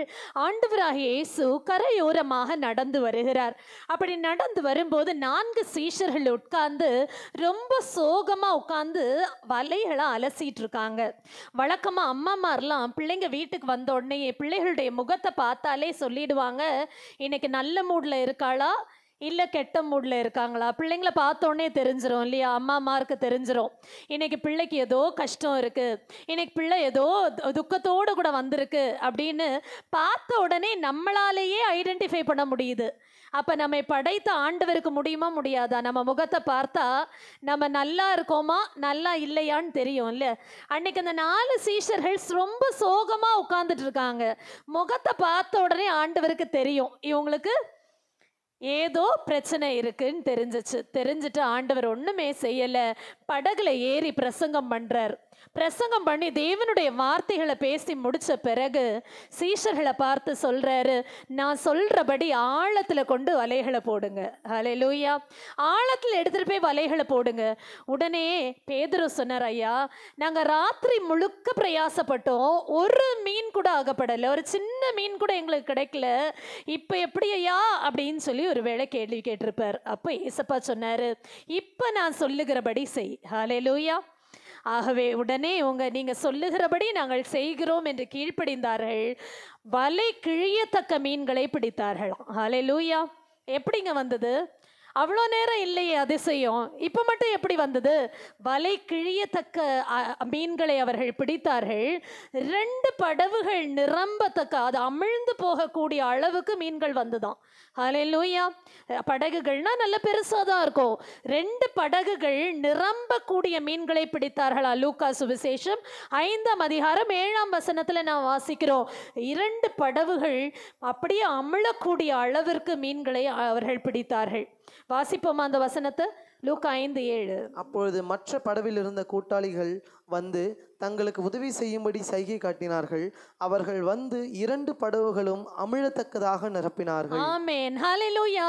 ஆண்டவராகிய இயேசு கரையோரமாக நடந்து வருகிறார். அப்படி நடந்து வரும்போது 4 சீஷர்கள் உட்கார்ந்து ரொம்ப சோகமா உட்கார்ந்து வலைகளை அலசிட்டு இருக்காங்க. வழக்கமா அம்மாமாரெல்லாம் பிள்ளைங்க வீட்டுக்கு வந்த உடனே பிள்ளைகளுடைய முகத்தை பார்த்தாலே சொல்லிடுவாங்க, இன்னைக்கு நல்ல மூட்ல இருக்காளா இல்லை கெட்ட மூடில் இருக்காங்களா. பிள்ளைங்களை பார்த்தோன்னே தெரிஞ்சிடும் இல்லையா? அம்மாமாருக்கு தெரிஞ்சிடும், இன்னைக்கு பிள்ளைக்கு ஏதோ கஷ்டம் இருக்குது, இன்னைக்கு பிள்ளை ஏதோ துக்கத்தோடு கூட வந்திருக்கு அப்படின்னு பார்த்த உடனே நம்மளாலேயே ஐடென்டிஃபை பண்ண முடியுது. அப்போ நம்மை படைத்த ஆண்டவருக்கு முடியுமா முடியாதா? நம்ம முகத்தை பார்த்தா நம்ம நல்லா இருக்கோமா நல்லா இல்லையான்னு தெரியும் இல்லை? அன்னைக்கு அந்த 4 சீஷர்கள் ரொம்ப சோகமாக உட்கார்ந்துட்டு இருக்காங்க. முகத்தை பார்த்த உடனே ஆண்டவருக்கு தெரியும் இவங்களுக்கு ஏதோ பிரச்சனை இருக்குன்னு தெரிஞ்சிட்டு ஆண்டவர் ஒன்றுமே செய்யலை, படகுல ஏறி பிரசங்கம் பண்ணுறார். பிரசங்கம் பண்ணி தேவனுடைய வார்த்தைகளை பேசி முடிச்ச பிறகு சீஷர்களை பார்த்து சொல்றாரு, நான் சொல்றபடி ஆழத்துல கொண்டு வலைகளை போடுங்க. ஹல்லேலூயா. ஆழத்துல எடுத்துட்டு போய் வலைகளை போடுங்க. உடனே பேதுரு சொன்னார், ஐயா நாங்க ராத்திரி முழுக்க பிரயாசப்பட்டோம், ஒரு மீன் கூட ஆகப்படலை, ஒரு சின்ன மீன் கூட எங்களுக்கு கிடைக்கல, இப்ப எப்படி ஐயா அப்படின்னு சொல்லி ஒரு வேளை கேள்வி கேட்டிருப்பார். அப்ப ஏசப்பா சொன்னாரு, இப்ப நான் சொல்லுகிறபடி செய். ஹல்லேலூயா. ஆகவே உடனே நீங்க சொல்லுகிறபடி நாங்கள் செய்கிறோம் என்று கீழ்ப்படிந்தார்கள். வலை கிழியத்தக்க மீன்களை பிடித்தார்கள். ஹல்லேலூயா. எப்படிங்க வந்தது? அவ்வளோ நேரம் இல்லையே அதிசயம், இப்போ மட்டும் எப்படி வந்தது? வலை கிழியத்தக்க மீன்களை அவர்கள் பிடித்தார்கள். 2 படவுகள் நிரம்பத்தக்க, அது அமிழ்ந்து போகக்கூடிய அளவுக்கு மீன்கள் வந்துதான். ஹல்லேலூயா. படகுகள்னா நல்ல பெருசாக தான் இருக்கும். 2 படகுகள் நிரம்பக்கூடிய மீன்களை பிடித்தார்களா? லூக்கா சுவிசேஷம் 5ஆம் அதிகாரம் 7ஆம் வசனத்தில் நான் வாசிக்கிறோம். 2 படவுகள் அப்படியே அமிழக்கூடிய அளவிற்கு மீன்களை அவர்கள் பிடித்தார்கள். வாசிப்போமா அந்த வசனத்தை? லூக்கா 5:7. அப்பொழுது மற்ற படவில் இருந்த கூட்டாளிகள் வந்து தங்களுக்கு உதவி செய்யும்படி சைகை காட்டினார்கள். அவர்கள் வந்து 2 படவுகளும் அமிழத்தக்கதாக நிரப்பினார்கள். ஆமென். ஹல்லேலூயா.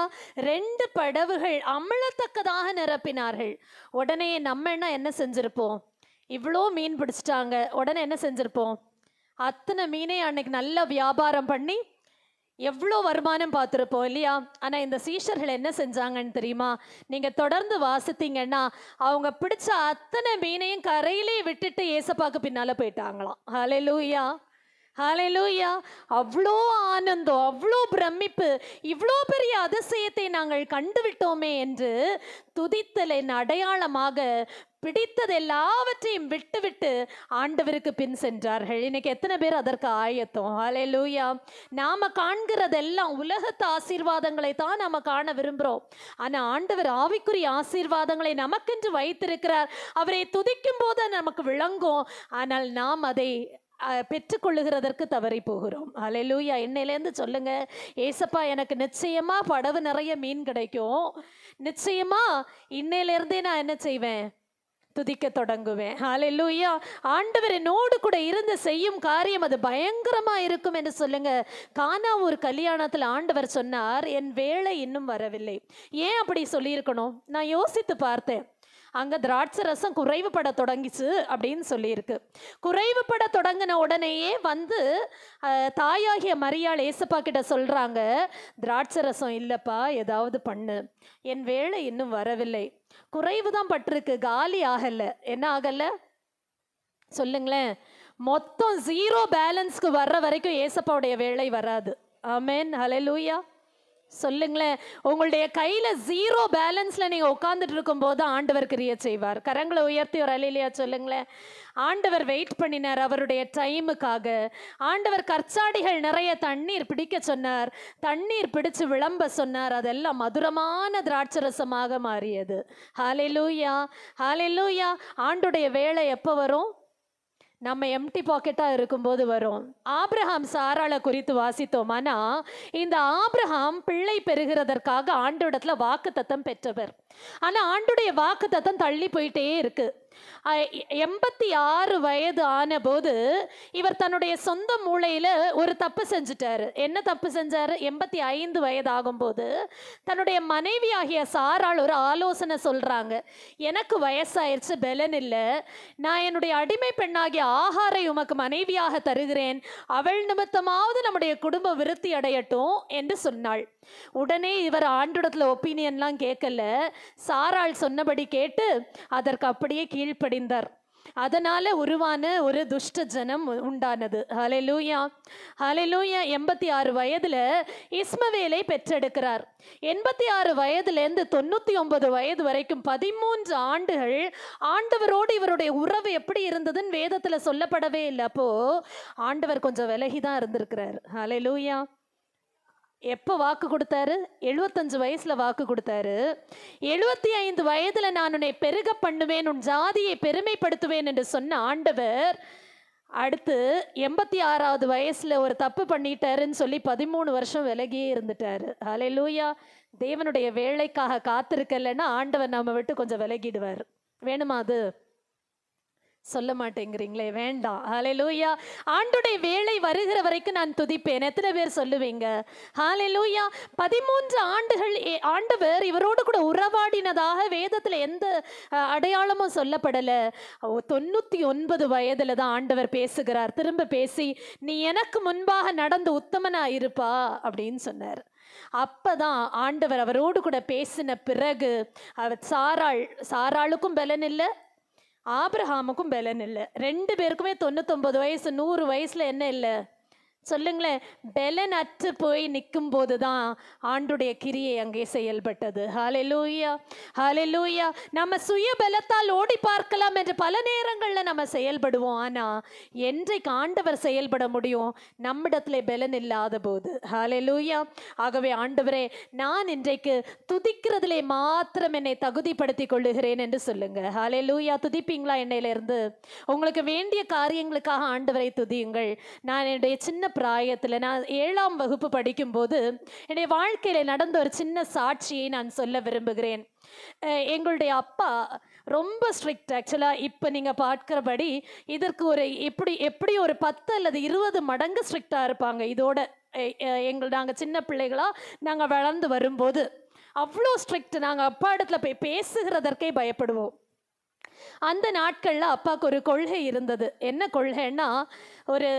2 படவுகள் அமிழத்தக்கதாக நிரப்பினார்கள். உடனே நம்ம என்ன செஞ்சிருப்போம்? இவ்வளோ மீன் பிடிச்சிட்டாங்க, உடனே என்ன செஞ்சிருப்போம்? அத்தனை மீனை அன்னைக்கு நல்லா வியாபாரம் பண்ணி எவ்வளோ வருமானம் பார்த்துருப்போம் இல்லையா? ஆனால் இந்த சீஷர்கள் என்ன செஞ்சாங்கன்னு தெரியுமா? நீங்கள் தொடர்ந்து வாசித்தீங்கன்னா அவங்க பிடிச்ச அத்தனை மீனையும் கரையிலே விட்டுட்டு ஏசப்பாக்கு பின்னால் போயிட்டாங்களாம். ஹல்லேலூயா. ஹல்லேலூயா. அவ்வளோ ஆனந்தம், அவ்வளோ பிரமிப்பு, இவ்வளோ பெரிய அதிசயத்தை நாங்கள் கண்டுவிட்டோமே என்று துதித்தலின் அடையாளமாக பிடித்தது எல்லாவற்றையும் விட்டு ஆண்டவருக்கு பின் சென்றார்கள். இன்னைக்கு எத்தனை பேர் அதற்கு ஆயத்தம்? ஹல்லேலூயா. நாம காண்கிறதெல்லாம் உலகத்து ஆசீர்வாதங்களை தான் நாம காண விரும்புகிறோம். ஆனால் ஆண்டவர் ஆவிக்குரிய ஆசீர்வாதங்களை நமக்கென்று வைத்திருக்கிறார். அவரை துதிக்கும் போது நமக்கு விளங்கும். ஆனால் நாம் அதை பெற்றுக்கொள்ளுகிறதற்கு தவறி போகிறோம். ஹல்லேலூயா. இன்னையிலேருந்து சொல்லுங்க, ஏசப்பா எனக்கு நிச்சயமா படவு நிறைய மீன் கிடைக்கும், நிச்சயமா இன்னையிலேருந்தே நான் என்ன செய்வேன்? துதிக்க தொடங்குவேன். ஹல்லேலூயா. ஆண்டவர் என்னோடு கூட இருந்து செய்யும் காரியம் அது பயங்கரமா இருக்கும் என்று சொல்லுங்க. கானா ஒரு கல்யாணத்தில் ஆண்டவர் சொன்னார், என் வேளை இன்னும் வரவில்லை. ஏன் அப்படி சொல்லியிருக்கணும்? நான் யோசித்து பார்த்தேன். அங்கே திராட்சை ரசம் குறைவுபட தொடங்கிச்சு அப்படின்னு சொல்லியிருக்கு. குறைவுபட தொடங்கின உடனேயே வந்து தாயாகிய மரியாள் ஏசப்பா கிட்ட சொல்கிறாங்க, திராட்சை ரசம் இல்லைப்பா, ஏதாவது பண்ணு, என் வேளை இன்னும் வரவில்லை. குறைவு தான் பட்டிருக்கு, காலி ஆகலை. என்ன ஆகலை சொல்லுங்களேன்? மொத்தம் 0 பேலன்ஸ்க்கு வர்ற வரைக்கும் ஏசப்பாவுடைய வேளை வராது. ஆமென். ஹல்லேலூயா. சொல்லுங்களேன், உங்களுடைய கையில 0 பேலன்ஸ்ல நீங்க உட்கார்ந்துட்டு இருக்கும் போது ஆண்டவர் கிரியை செய்வார். கரங்களை உயர்த்தி ஒரு அல்லேலூயா சொல்லுங்களேன். ஆண்டவர் வெயிட் பண்ணினார் அவருடைய டைமுக்காக. ஆண்டவர் கற்சாடிகள் நிறைய தண்ணீர் பிடிக்க சொன்னார், தண்ணீர் பிடிச்சு விளம்ப சொன்னார். அதெல்லாம் மதுரமான திராட்சரசமாக மாறியது. ஹல்லேலூயா. ஹல்லேலூயா. ஆண்டுடைய வேளை எப்போ வரும்? நம்ம எம்டி பாக்கெட்டாக இருக்கும்போது வரும். ஆபிரகாம் சாராளை குறித்து வாசித்தோமானா, இந்த ஆபிரகாம் பிள்ளை பெறுகிறதற்காக ஆண்டோடத்துல வாக்குத்தத்தம் பெற்றவர். ஆனால் ஆண்டுடைய வாக்குத்தத்தம் தள்ளி போயிட்டே இருக்கு. 86 வயது ஆன போது இவர் தன்னுடைய சொந்த மூளையில் ஒரு தப்பு செஞ்சுட்டாரு. என்ன தப்பு செஞ்சாரு? 85 வயது ஆகும்போது தன்னுடைய மனைவி ஆகிய சாராள் ஒரு ஆலோசனை சொல்றாங்க. எனக்கு வயசாயிருச்சு, பெலன் இல்லை, நான் என்னுடைய அடிமை பெண்ணாகிய ஆகாரை உமக்கு மனைவியாக தருகிறேன், அவள் நிமித்தமாவது நம்முடைய குடும்ப விருத்தி அடையட்டும் என்று சொன்னாள். உடனே இவர் ஆண்டோடத்துல ஒப்பீனியன்லாம் கேட்கல, சாராள் சொன்னபடி கேட்டு அதற்கு அப்படியே கீழ்ப்படிந்தார். அதனால உருவான ஒரு துஷ்ட ஜனம் உண்டானது. ஹல்லேலூயா. ஹல்லேலூயா. 86 வயதுல இஸ்மவேலை பெற்றெடுக்கிறார். 86 வயதுலேருந்து 99 வயது வரைக்கும் 13 ஆண்டுகள் ஆண்டவரோடு இவருடைய உறவு எப்படி இருந்ததுன்னு வேதத்துல சொல்லப்படவே இல்லை. அப்போ ஆண்டவர் கொஞ்சம் விலகிதான் இருந்திருக்கிறார். ஹல்லேலூயா. எப்போ வாக்கு கொடுத்தாரு? 75 வயசுல வாக்கு கொடுத்தாரு. 75 வயதுல நான் உன்னை பெருக பண்ணுவேன், உன் ஜாதியை பெருமைப்படுத்துவேன் என்று சொன்ன ஆண்டவர் அடுத்து 86வது வயசுல ஒரு தப்பு பண்ணிட்டாருன்னு சொல்லி 13 வருஷம் விலகியே இருந்துட்டாரு. ஹல்லேலூயா. தேவனுடைய வேலைக்காக காத்திருக்கலைன்னா ஆண்டவர் நம்ம விட்டு கொஞ்சம் விலகிடுவார். வேணுமா அது? சொல்ல மாட்டேங்கிறீங்களே, வேண்டாம். ஹalleluya. ஆண்டுடைய வேளை வருகிற வரைக்கும் நான் துதிப்பேன். எத்தனை பேர் சொல்லுவீங்க? ஹalleluya. 13 ஆண்டுகள் ஆண்டவர் இவரோடு கூட உறவாடினதாக வேதத்தில் எந்த அடையாளமும் சொல்லப்படல. 99 வயதுல தான் ஆண்டவர் பேசுகிறார். திரும்ப பேசி, நீ எனக்கு முன்பாக நடந்து உத்தமனா இருப்பா அப்படின்னு சொன்னார். அப்பதான் ஆண்டவர் அவரோடு கூட பேசின பிறகு அவர் சாராளுக்கும் பலன் இல்லை, ஆபிரகாமுக்கும் பலன் இல்லை. 2 பேருக்குமே 99 வயசு 100 வயசுல என்ன இல்லை சொல்லுங்களேன், பலன் அற்று போய் நிற்கும் போது தான் ஆண்டுடைய கிரியை அங்கே செயல்பட்டது. ஹalleluya, ஹalleluya. நம்ம சுய பலத்தால் ஓடி பார்க்கலாம் என்று பல நேரங்களில் நம்ம செயல்படுவோம். ஆனால் என்றைக்கு ஆண்டவர் செயல்பட முடியும்? நம்மிடத்துல பலன் இல்லாத போது. ஹalleluya. ஆகவே ஆண்டவரே, நான் இன்றைக்கு துதிக்கிறதிலே மாத்திரம் என்னை தகுதிப்படுத்திக் கொள்ளுகிறேன் என்று சொல்லுங்க. ஹalleluya. துதிப்பீங்களா? என்னையிலிருந்து உங்களுக்கு வேண்டிய காரியங்களுக்காக ஆண்டவரை துதியுங்கள். நான் என்னுடைய சின்ன பிராயத்தில், நான் 7ஆம் வகுப்பு படிக்கும்போது என்னுடைய வாழ்க்கையில் நடந்த ஒரு சின்ன சாட்சியை நான் சொல்ல விரும்புகிறேன். எங்களுடைய அப்பா ரொம்ப ஸ்ட்ரிக்ட். ஆக்சுவலாக இப்போ நீங்கள் பார்க்கிறபடி இதற்கு ஒரு எப்படி ஒரு 10 அல்லது 20 மடங்கு ஸ்ட்ரிக்டாக இருப்பாங்க. இதோட நாங்கள் சின்ன பிள்ளைகளாக நாங்கள் வளர்ந்து வரும்போது அவ்வளோ ஸ்ட்ரிக்ட். நாங்கள் அப்பா இடத்துல போய் பேசுகிறதற்கே பயப்படுவோம். அந்த நாட்களில் அப்பாவுக்கு ஒரு கொள்கை இருந்தது. என்ன கொள்கைன்னா, ஒரு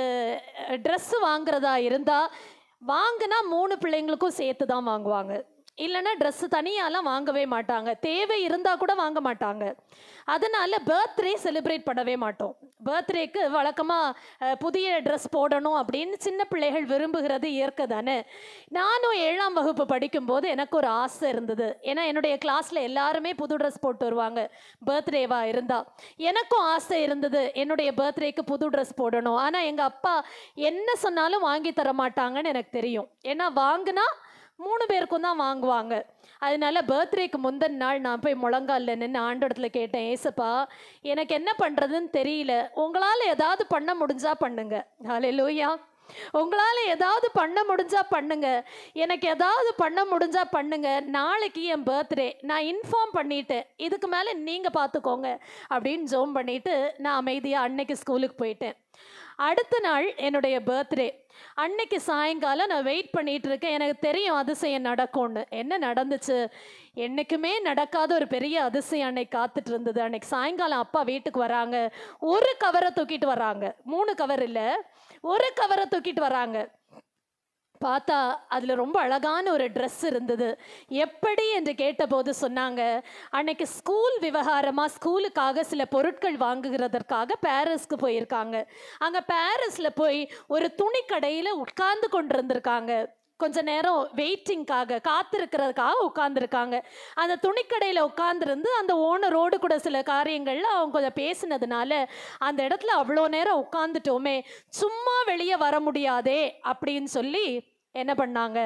ட்ரெஸ்ஸு வாங்குறதா இருந்தால் வாங்கினா 3 பிள்ளைங்களுக்கும் சேர்த்து தான் வாங்குவாங்க. இல்லைன்னா ட்ரெஸ்ஸு தனியாலாம் வாங்கவே மாட்டாங்க. தேவை இருந்தால் கூட வாங்க மாட்டாங்க. அதனால் பர்த்டே செலிப்ரேட் பண்ணவே மாட்டோம். பர்த்டேக்கு வழக்கமாக புதிய ட்ரெஸ் போடணும் அப்படின்னு சின்ன பிள்ளைகள் விரும்புகிறது இயற்கை தானே. நானும் 7ஆம் வகுப்பு படிக்கும்போது எனக்கு ஒரு ஆசை இருந்தது. ஏன்னா என்னுடைய கிளாஸில் எல்லாருமே புது ட்ரெஸ் போட்டு வருவாங்க பர்த்டேவாக இருந்தால். எனக்கும் ஆசை இருந்தது என்னுடைய பர்த்டேக்கு புது ட்ரெஸ் போடணும். ஆனால் எங்கள் அப்பா என்ன சொன்னாலும் வாங்கி தர மாட்டாங்கன்னு எனக்கு தெரியும். ஏன்னா வாங்கினா 3 பேருக்கும் தான் வாங்குவாங்க. அதனால பர்த்டேக்கு முந்தின நாள் நான் போய் முழங்காலில் நின்று ஆண்டவரத்துல கேட்டேன், ஏசப்பா எனக்கு என்ன பண்ணுறதுன்னு தெரியல, உங்களால் ஏதாவது பண்ண முடிஞ்சா பண்ணுங்க. ஹalleluya. உங்களால் ஏதாவது பண்ண முடிஞ்சா பண்ணுங்க, எனக்கு ஏதாவது பண்ண முடிஞ்சா பண்ணுங்க. நாளைக்கு என் பர்த்டே, நான் இன்ஃபார்ம் பண்ணிட்டேன், இதுக்கு மேலே நீங்கள் பார்த்துக்கோங்க அப்படின்னு ஜோம் பண்ணிட்டு நான் அமைதியாக அன்னைக்கு ஸ்கூலுக்கு போயிட்டேன். அடுத்த நாள் என்னுடைய பர்த்டே. அன்னைக்கு சாயங்காலம் நான் வெயிட் பண்ணிட்டு இருக்கேன். எனக்கு தெரியும் அதிசயம் நடக்கும்னு. என்ன நடந்துச்சு? என்றைக்குமே நடக்காத ஒரு பெரிய அதிசயம் அன்னைக்கு காத்துட்டு இருந்தது. அன்னைக்கு சாயங்காலம் அப்பா வீட்டுக்கு வராங்க. ஒரு கவரை தூக்கிட்டு வராங்க. 3 கவர் இல்லை, ஒரு கவரை தூக்கிட்டு வராங்க. பார்த்தா அதில் ரொம்ப அழகான ஒரு ட்ரெஸ் இருந்தது. எப்படி என்று கேட்டபோது சொன்னாங்க, அன்னைக்கு ஸ்கூல் விவகாரமாக ஸ்கூலுக்காக சில பொருட்கள் வாங்குகிறதற்காக பாரிஸ்க்கு போயிருக்காங்க. அங்கே பாரிஸில் போய் ஒரு துணி கடையில் உட்கார்ந்து கொண்டு இருந்திருக்காங்க. கொஞ்ச நேரம் வெயிட்டிங்காக காத்திருக்கிறதுக்காக உட்காந்துருக்காங்க. அந்த துணிக்கடையில் உட்காந்துருந்து அந்த ஓனரோடு கூட சில காரியங்களில் அவங்க கொஞ்சம் பேசினதுனால அந்த இடத்துல அவ்வளோ நேரம் உட்காந்துட்டோமே, சும்மா வெளியே வர முடியாதே அப்படின்னு சொல்லி என்ன பண்ணாங்க,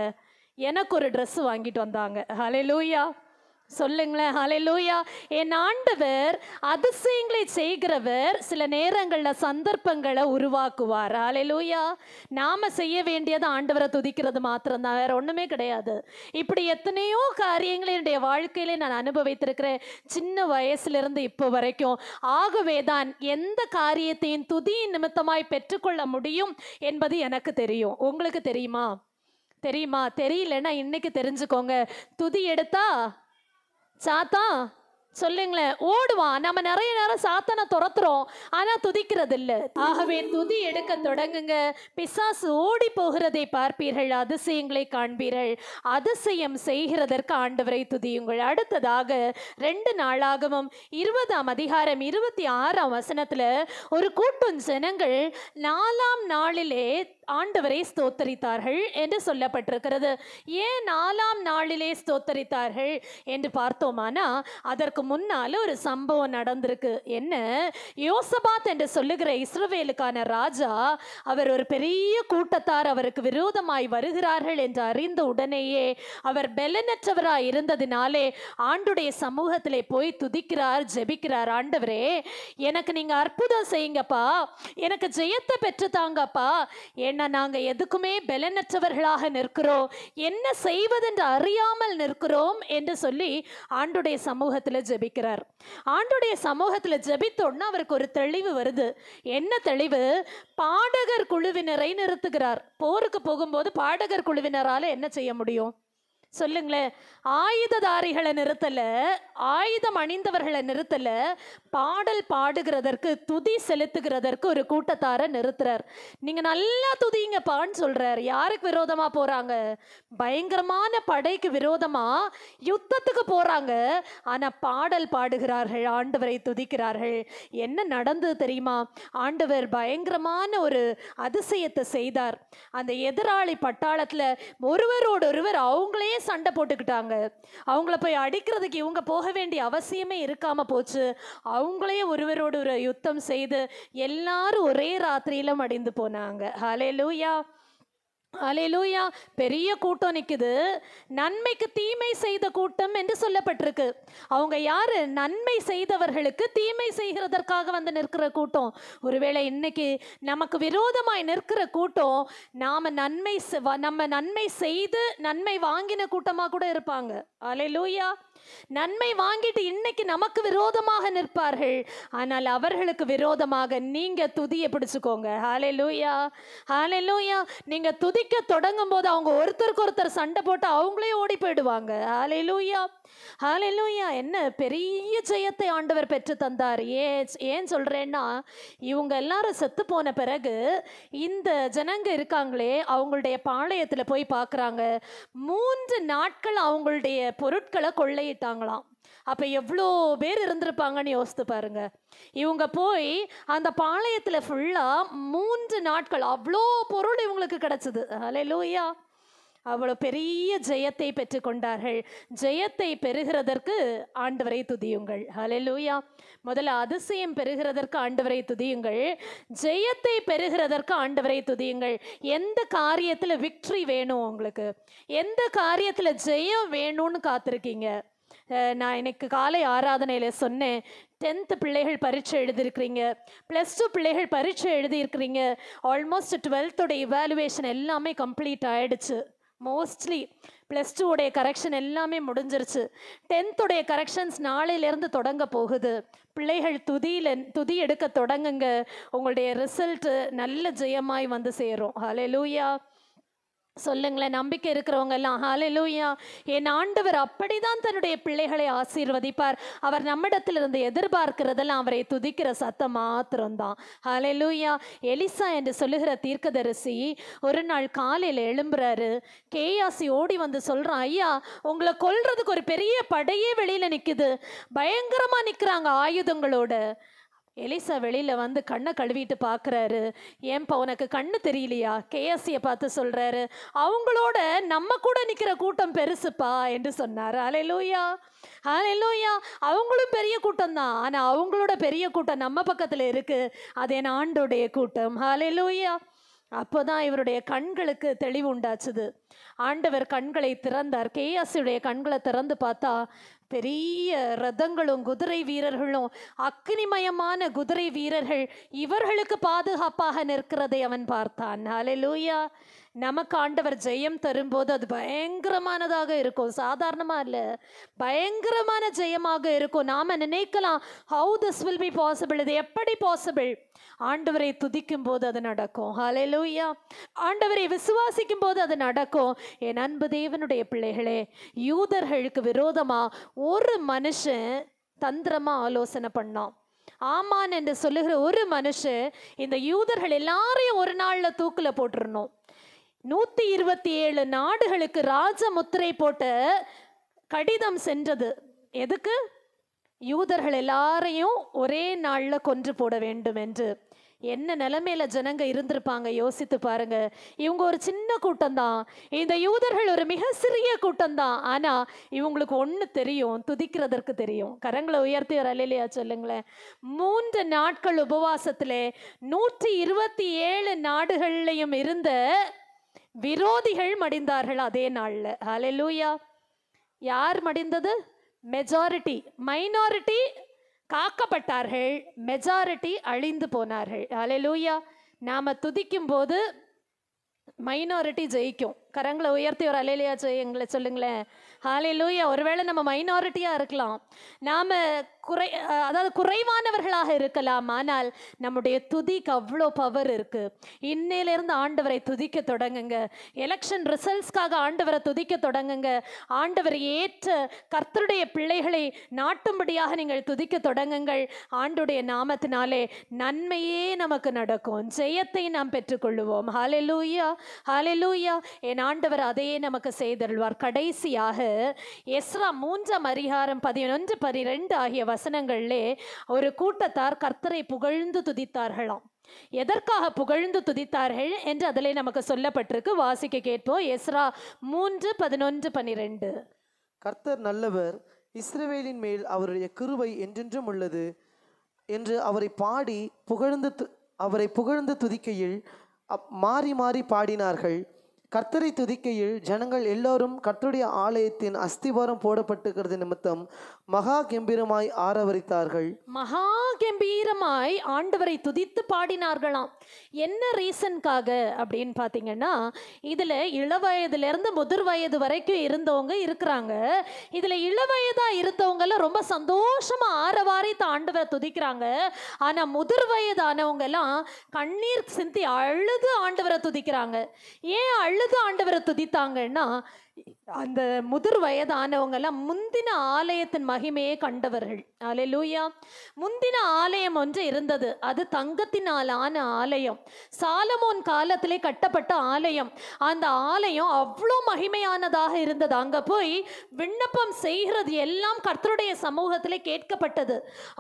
எனக்கு ஒரு ட்ரெஸ் வாங்கிட்டு வந்தாங்க. ஹalleluya. சொல்லுங்களேன், ஹalleluya. என் ஆண்டவர் அதிசயங்களை செய்கிறவர். சில நேரங்களில் சந்தர்ப்பங்களை உருவாக்குவார். ஹalleluya. நாம செய்ய வேண்டியது ஆண்டவரை துதிக்கிறது மாத்திரம்தான், வேற ஒண்ணுமே கிடையாது. இப்படி எத்தனையோ காரியங்களை என்னுடைய வாழ்க்கையில நான் அனுபவித்திருக்கிறேன், சின்ன வயசுலேருந்து இப்போ வரைக்கும். ஆகவே தான் எந்த காரியத்தையும் துதியின் நிமித்தமாய் பெற்றுக்கொள்ள முடியும் என்பது எனக்கு தெரியும். உங்களுக்கு தெரியுமா? தெரியலன்னா இன்னைக்கு தெரிஞ்சுக்கோங்க. துதி எடுத்தா சாத்தான், சொல்லுங்களேன், ஓடுவான். நம்ம நிறைய நேரம் சாத்தானை துரத்துறோம், ஆனால் துதிக்கிறது இல்லை. ஆகவே துதி எடுக்க தொடங்குங்க, பிசாசு ஓடி போகிறதை பார்ப்பீர்கள், அதிசயங்களை காண்பீர்கள். அதிசயம் செய்கிறதற்கு ஆண்டவரை துதியுங்கள். அடுத்ததாக 2 நாளாகமம் 20ஆம் அதிகாரம் 26ஆம் வசனத்தில் ஒரு கூட்டம் ஜனங்கள் 4ஆம் நாளிலே ஆண்டவரை ஸ்தோத்தரித்தார்கள் என்று சொல்லப்பட்டிருக்கிறது. ஏன் 4ஆம் நாளிலே ஸ்தோத்தரித்தார்கள் என்று பார்த்தோமானா, அதற்கு முன்னால ஒரு சம்பவம் நடந்திருக்கு. என்ன? யோசபாத் என்று சொல்லுகிற இஸ்ரவேலுக்கான ராஜா, அவர் ஒரு பெரிய கூட்டத்தார் அவருக்கு விரோதமாய் வருகிறார்கள் என்று அறிந்த உடனேயே அவர் பலனற்றவராய் இருந்ததினாலே ஆண்டுடைய சமூகத்திலே போய் துதிக்கிறார், ஜெபிக்கிறார். ஆண்டவரே, எனக்கு நீங்க அற்புதம் செய்யுங்கப்பா, எனக்கு ஜெயத்தை பெற்று தாங்கப்பா, ஏன்னா நாங்கள் எதுக்குமே பலனற்றவர்களாக நிற்கிறோம், என்ன செய்வதென்று அறியாமல் நிற்கிறோம் என்று சொல்லி ஆண்டுடைய சமூகத்தில் ஜெபிக்கிறார். ஆண்டுடைய சமூகத்தில் ஜெபித்தோன்னா அவருக்கு ஒரு தெளிவு வருது. என்ன தெளிவு? பாடகர் குழுவினரை நிறுத்துகிறார். போருக்கு போகும்போது பாடகர் குழுவினரால் என்ன செய்ய முடியும் சொல்லுங்களேன்? ஆயுததாரிகளை நிறுத்தல, ஆயுதம் அணிந்தவர்களை நிறுத்தல, பாடல் பாடுகிறதற்கு துதி செலுத்துகிறதற்கு ஒரு கூட்டத்தாரை நிறுத்துறார். நீங்க நல்லா துதிங்கப்பான்னு சொல்றார். யாருக்கு விரோதமா போறாங்க? பயங்கரமான படைக்கு விரோதமா யுத்தத்துக்கு போறாங்க. ஆனா பாடல் பாடுகிறார்கள், ஆண்டவரை துதிக்கிறார்கள். என்ன நடந்தது தெரியுமா? ஆண்டவர் பயங்கரமான ஒரு அதிசயத்தை செய்தார். அந்த எதிராளி பட்டாளத்துல ஒருவரோடு ஒருவர் அவங்களே சண்டை போட்டுக்கிட்டாங்க. அவங்கள போய் அடிக்கிறதுக்கு இவங்க போக வேண்டிய அவசியமே இருக்காம போச்சு. அவங்களே ஒருவரோடு ஒரு யுத்தம் செய்து எல்லாரும் ஒரே ராத்திரியில மடிந்து போனாங்க. ஹல்லேலூயா, ஹல்லேலூயா. பெரிய கூட்டம் நிக்குது. நன்மைக்கு தீமை செய்த கூட்டம் என்று சொல்லப்பட்டிருக்கு. அவங்க யாரு? நன்மை செய்தவர்களுக்கு தீமை செய்கிறதற்காக வந்து நிற்கிற கூட்டம். ஒருவேளை இன்னைக்கு நமக்கு விரோதமாய் நிற்கிற கூட்டம் நம்ம நன்மை செய்து நன்மை வாங்கின கூட்டமா கூட இருப்பாங்க. ஹல்லேலூயா. நன்மை வாங்கிட்டு இன்னைக்கு நமக்கு விரோதமாக நிற்பார்கள். ஆனால் அவர்களுக்கு விரோதமாக நீங்க துதியை பிடிச்சுக்கோங்க. ஹல்லேலூயா, ஹல்லேலூயா. நீங்க துதிக்க தொடங்கும் போது அவங்க ஒருத்தருக்கு ஒருத்தர் சண்டை போட்டு அவங்களே ஓடி போயிடுவாங்க. ஹல்லேலூயா, ஹல்லேலூயா. என்ன பெரிய ஜெயத்தை ஆண்டவர் பெற்று தந்தார். ஏன் சொல்றேன்னா, இவங்க எல்லாரும் செத்து போன பிறகு இந்த ஜனங்க இருக்காங்களே அவங்களுடைய பாளையத்தில் போய் பார்க்குறாங்க. 3 நாட்கள் அவங்களுடைய பொருட்களை கொள்ளையிட்டாங்களாம். அப்போ எவ்வளோ பேர் இருந்திருப்பாங்கன்னு யோசித்து பாருங்க. இவங்க போய் அந்த பாளையத்தில் ஃபுல்லாக 3 நாட்கள் அவ்வளோ பொருள் இவங்களுக்கு கிடச்சிது. ஹல்லேலூயா. அவ்வளோ பெரிய ஜெயத்தை பெற்றுக்கொண்டார்கள். ஜெயத்தை பெறுகிறதற்கு ஆண்டவரை துதியுங்கள். ஹல்லேலூயா. முதல்ல அதிசயம் பெறுகிறதற்கு ஆண்டவரை துதியுங்கள். ஜெயத்தை பெறுகிறதற்கு ஆண்டவரை துதியுங்கள். எந்த காரியத்தில் விக்ட்ரி வேணும் உங்களுக்கு, எந்த காரியத்தில் ஜெயம் வேணும்னு காத்திருக்கீங்க? நான் இன்னைக்கு காலை ஆராதனையில் சொன்னேன். 10th பிள்ளைகள் பரீட்சை எழுதியிருக்கிறீங்க, +2 பிள்ளைகள் பரீட்சை எழுதியிருக்கிறீங்க. ஆல்மோஸ்ட் 12th இவாலுவேஷன் எல்லாமே கம்ப்ளீட் ஆயிடுச்சு. மோஸ்ட்லி +2 உடைய கரெக்ஷன் எல்லாமே முடிஞ்சிருச்சு. 10th கரெக்ஷன்ஸ் நாளையிலேருந்து தொடங்க போகுது. பிள்ளைகள் துதி எடுக்க தொடங்குங்க. உங்களுடைய ரிசல்ட்டு நல்ல ஜெயமாய் வந்து சேரும். ஹல்லேலூயா. சொல்லுங்களேன், நம்பிக்கை இருக்கிறவங்க எல்லாம் ஹல்லேலூயா. என் ஆண்டவர் அப்படிதான் தன்னுடைய பிள்ளைகளை ஆசீர்வதிப்பார். அவர் நம்மிடத்திலிருந்து எதிர்பார்க்கிறதெல்லாம் அவரை துதிக்கிற சத்தம் மாத்திரம்தான். ஹல்லேலூயா. எலிசா என்று சொல்லுகிற தீர்க்கதரிசி ஒரு நாள் காலையில் எழும்புறாரு. கேயாசி ஓடி வந்து சொல்றான், ஐயா உங்களை கொல்றதுக்கு ஒரு பெரிய படையே வெளியில நிக்குது, பயங்கரமா நிக்கிறாங்க ஆயுதங்களோட. எலிசா வெளியில் வந்து கண்ணை கழுவிட்டு பார்க்குறாரு. ஏன்பா உனக்கு கண்ணு தெரியலையா? கேஎஸ்சியை பார்த்து சொல்கிறாரு, அவங்களோட நம்ம கூட நிற்கிற கூட்டம் பெருசுப்பா என்று சொன்னார். ஹல்லேலூயா, ஹல்லேலூயா. அவங்களும் பெரிய கூட்டம் தான், ஆனால் அவங்களோட பெரிய கூட்டம் நம்ம பக்கத்தில் இருக்குது. அது என் ஆண்டோடைய கூட்டம். ஹல்லேலூயா. அப்போதான் இவருடைய கண்களுக்கு தெளிவு உண்டாச்சுது. ஆண்டவர் கண்களை திறந்தார். கேயாசியுடைய கண்களை திறந்து பார்த்தா பெரிய ரதங்களும் குதிரை வீரர்களும், அக்னிமயமான குதிரை வீரர்கள் இவர்களுக்கு பாதுகாப்பாக நிற்கிறதை அவன் பார்த்தான். ஹல்லேலூயா. நமக்கு ஆண்டவர் ஜெயம் தரும்போது அது பயங்கரமானதாக இருக்கும். சாதாரணமாக இல்லை, பயங்கரமான ஜெயமாக இருக்கும். நாம் நினைக்கலாம், how this will be possible, இது எப்படி பாசிபிள்? ஆண்டவரை துதிக்கும் போது அது நடக்கும். ஹல்லேலூயா. ஆண்டவரை விசுவாசிக்கும் போது அது நடக்கும். என் அன்பு தேவனுடைய பிள்ளைகளே, யூதர்களுக்கு விரோதமா ஒரு மனுஷன் தந்திரமா ஆலோசனை பண்ணான். ஆமான் என்று சொல்லுகிற ஒரு மனுஷன் இந்த யூதர்கள் எல்லாரையும் ஒரு நாள்ல தூக்குல போட்டுருணும். 127 நாடுகளுக்கு ராஜ முத்திரை போட்ட கடிதம் சென்றது. எதுக்கு? யூதர்கள் எல்லாரையும் ஒரே நாளில் கொன்று போட வேண்டும் என்று. என்ன நிலைமையில ஜனங்க இருந்திருப்பாங்க யோசித்து பாருங்க. இவங்க ஒரு சின்ன கூட்டம் தான், இந்த யூதர்கள் ஒரு மிக சிறிய கூட்டம் தான். ஆனா இவங்களுக்கு ஒன்று தெரியும், துதிக்கிறதற்கு தெரியும். கரங்களை உயர்த்தி அல்லேலூயா சொல்லுங்களேன். 3 நாட்கள் உபவாசத்திலே 127 நாடுகள்லையும் இருந்த விரோதிகள் மடிந்தார்கள் அதே நாள்ல. ஹல்லேலூயா. யார் மடிந்தது? மெஜாரிட்டி. மைனாரிட்டி காக்கப்பட்டார்கள், மெஜாரிட்டி அழிந்து போனார்கள். ஹல்லேலூயா. நாம துதிக்கும் போது மைனாரிட்டி ஜெயிக்கும். கரங்களை உயர்த்தி ஒரு அல்லேலூயா எங்களை சொல்லுங்களேன். ஹalleluya. ஒருவேளை நம்ம மைனாரிட்டியாக இருக்கலாம், நாம் அதாவது குறைவானவர்களாக இருக்கலாம், ஆனால் நம்முடைய துதிக்கு அவ்வளோ பவர் இருக்குது. இன்னையிலேருந்து ஆண்டவரை துதிக்க தொடங்குங்க. எலெக்ஷன் ரிசல்ட்ஸ்க்காக ஆண்டவரை துதிக்க தொடங்குங்க. ஆண்டவர் ஏற்ற கர்த்தருடைய பிள்ளைகளை நாட்டும்படியாக நீங்கள் துதிக்க தொடங்குங்கள். ஆண்டுடைய நாமத்தினாலே நன்மையே நமக்கு நடக்கும், ஜெயத்தை நாம் பெற்றுக்கொள்ளுவோம். ஹalleluya, ஹalleluya. என் ஆண்டவர் அதையே நமக்கு செய்தருள்வார். கடைசியாக எஸ்ரா 3ஆம் அதிகாரம் 11, 12 ஆகிய வசனங்களிலே ஒரு கூட்டத்தார் கர்த்தரை புகழ்ந்து துதித்தார்களாம். எதற்காக புகழ்ந்து துதித்தார்கள் என்று அதிலே நமக்கு சொல்லப்பட்டிருக்கு. வாசிக்க கேட்போம். எஸ்ரா 3, 11, 12. கர்த்தர் நல்லவர், இஸ்ரவேலின் மேல் அவருடைய கிருபை என்றென்றும் உள்ளது என்று அவரை புகழ்ந்து துதிக்கையில் மாறி மாறி பாடினார்கள். கர்த்தரை துதிக்கையில் ஜனங்கள் எல்லோரும் கர்த்தருடைய ஆலயத்தின் அஸ்திவாரம் போடப்பட்டிருக்கிறது நிமித்தம் மகா கம்பீரமாய் ஆரவரித்தார்கள். மகா கம்பீரமாய் ஆண்டவரை துதித்து பாடினார்களாம். என்ன ரீசனுக்காக அப்படின்னு பார்த்தீங்கன்னா, இதில் இளவயதுலேருந்து முதிர் வயது வரைக்கும் இருந்தவங்க இருக்கிறாங்க. இதில் இளவயதாக இருந்தவங்கெல்லாம் ரொம்ப சந்தோஷமாக ஆரவாரித்து ஆண்டவரை துதிக்கிறாங்க. ஆனால் முதிர் வயதானவங்கெல்லாம் கண்ணீர் சிந்தி அழுது ஆண்டவரை துதிக்கிறாங்க. ஏன் அழுது ஆண்டவரை துதித்தாங்கன்னா, அந்த முதிர் வயதானவங்கெல்லாம் முந்தின ஆலயத்தின் மகிமையை கண்டவர்கள். அல்லேலூயா. முந்தின ஆலயம் ஒன்று இருந்தது, அது தங்கத்தினால் ஆன ஆலயம். சாலமோன் காலத்திலே கட்டப்பட்ட ஆலயம். அந்த ஆலயம் அவ்வளோ மகிமையானதாக இருந்தது. அங்கே போய் விண்ணப்பம் செய்கிறது எல்லாம் கர்த்தருடைய சமூகத்திலே கேட்கப்பட்டது.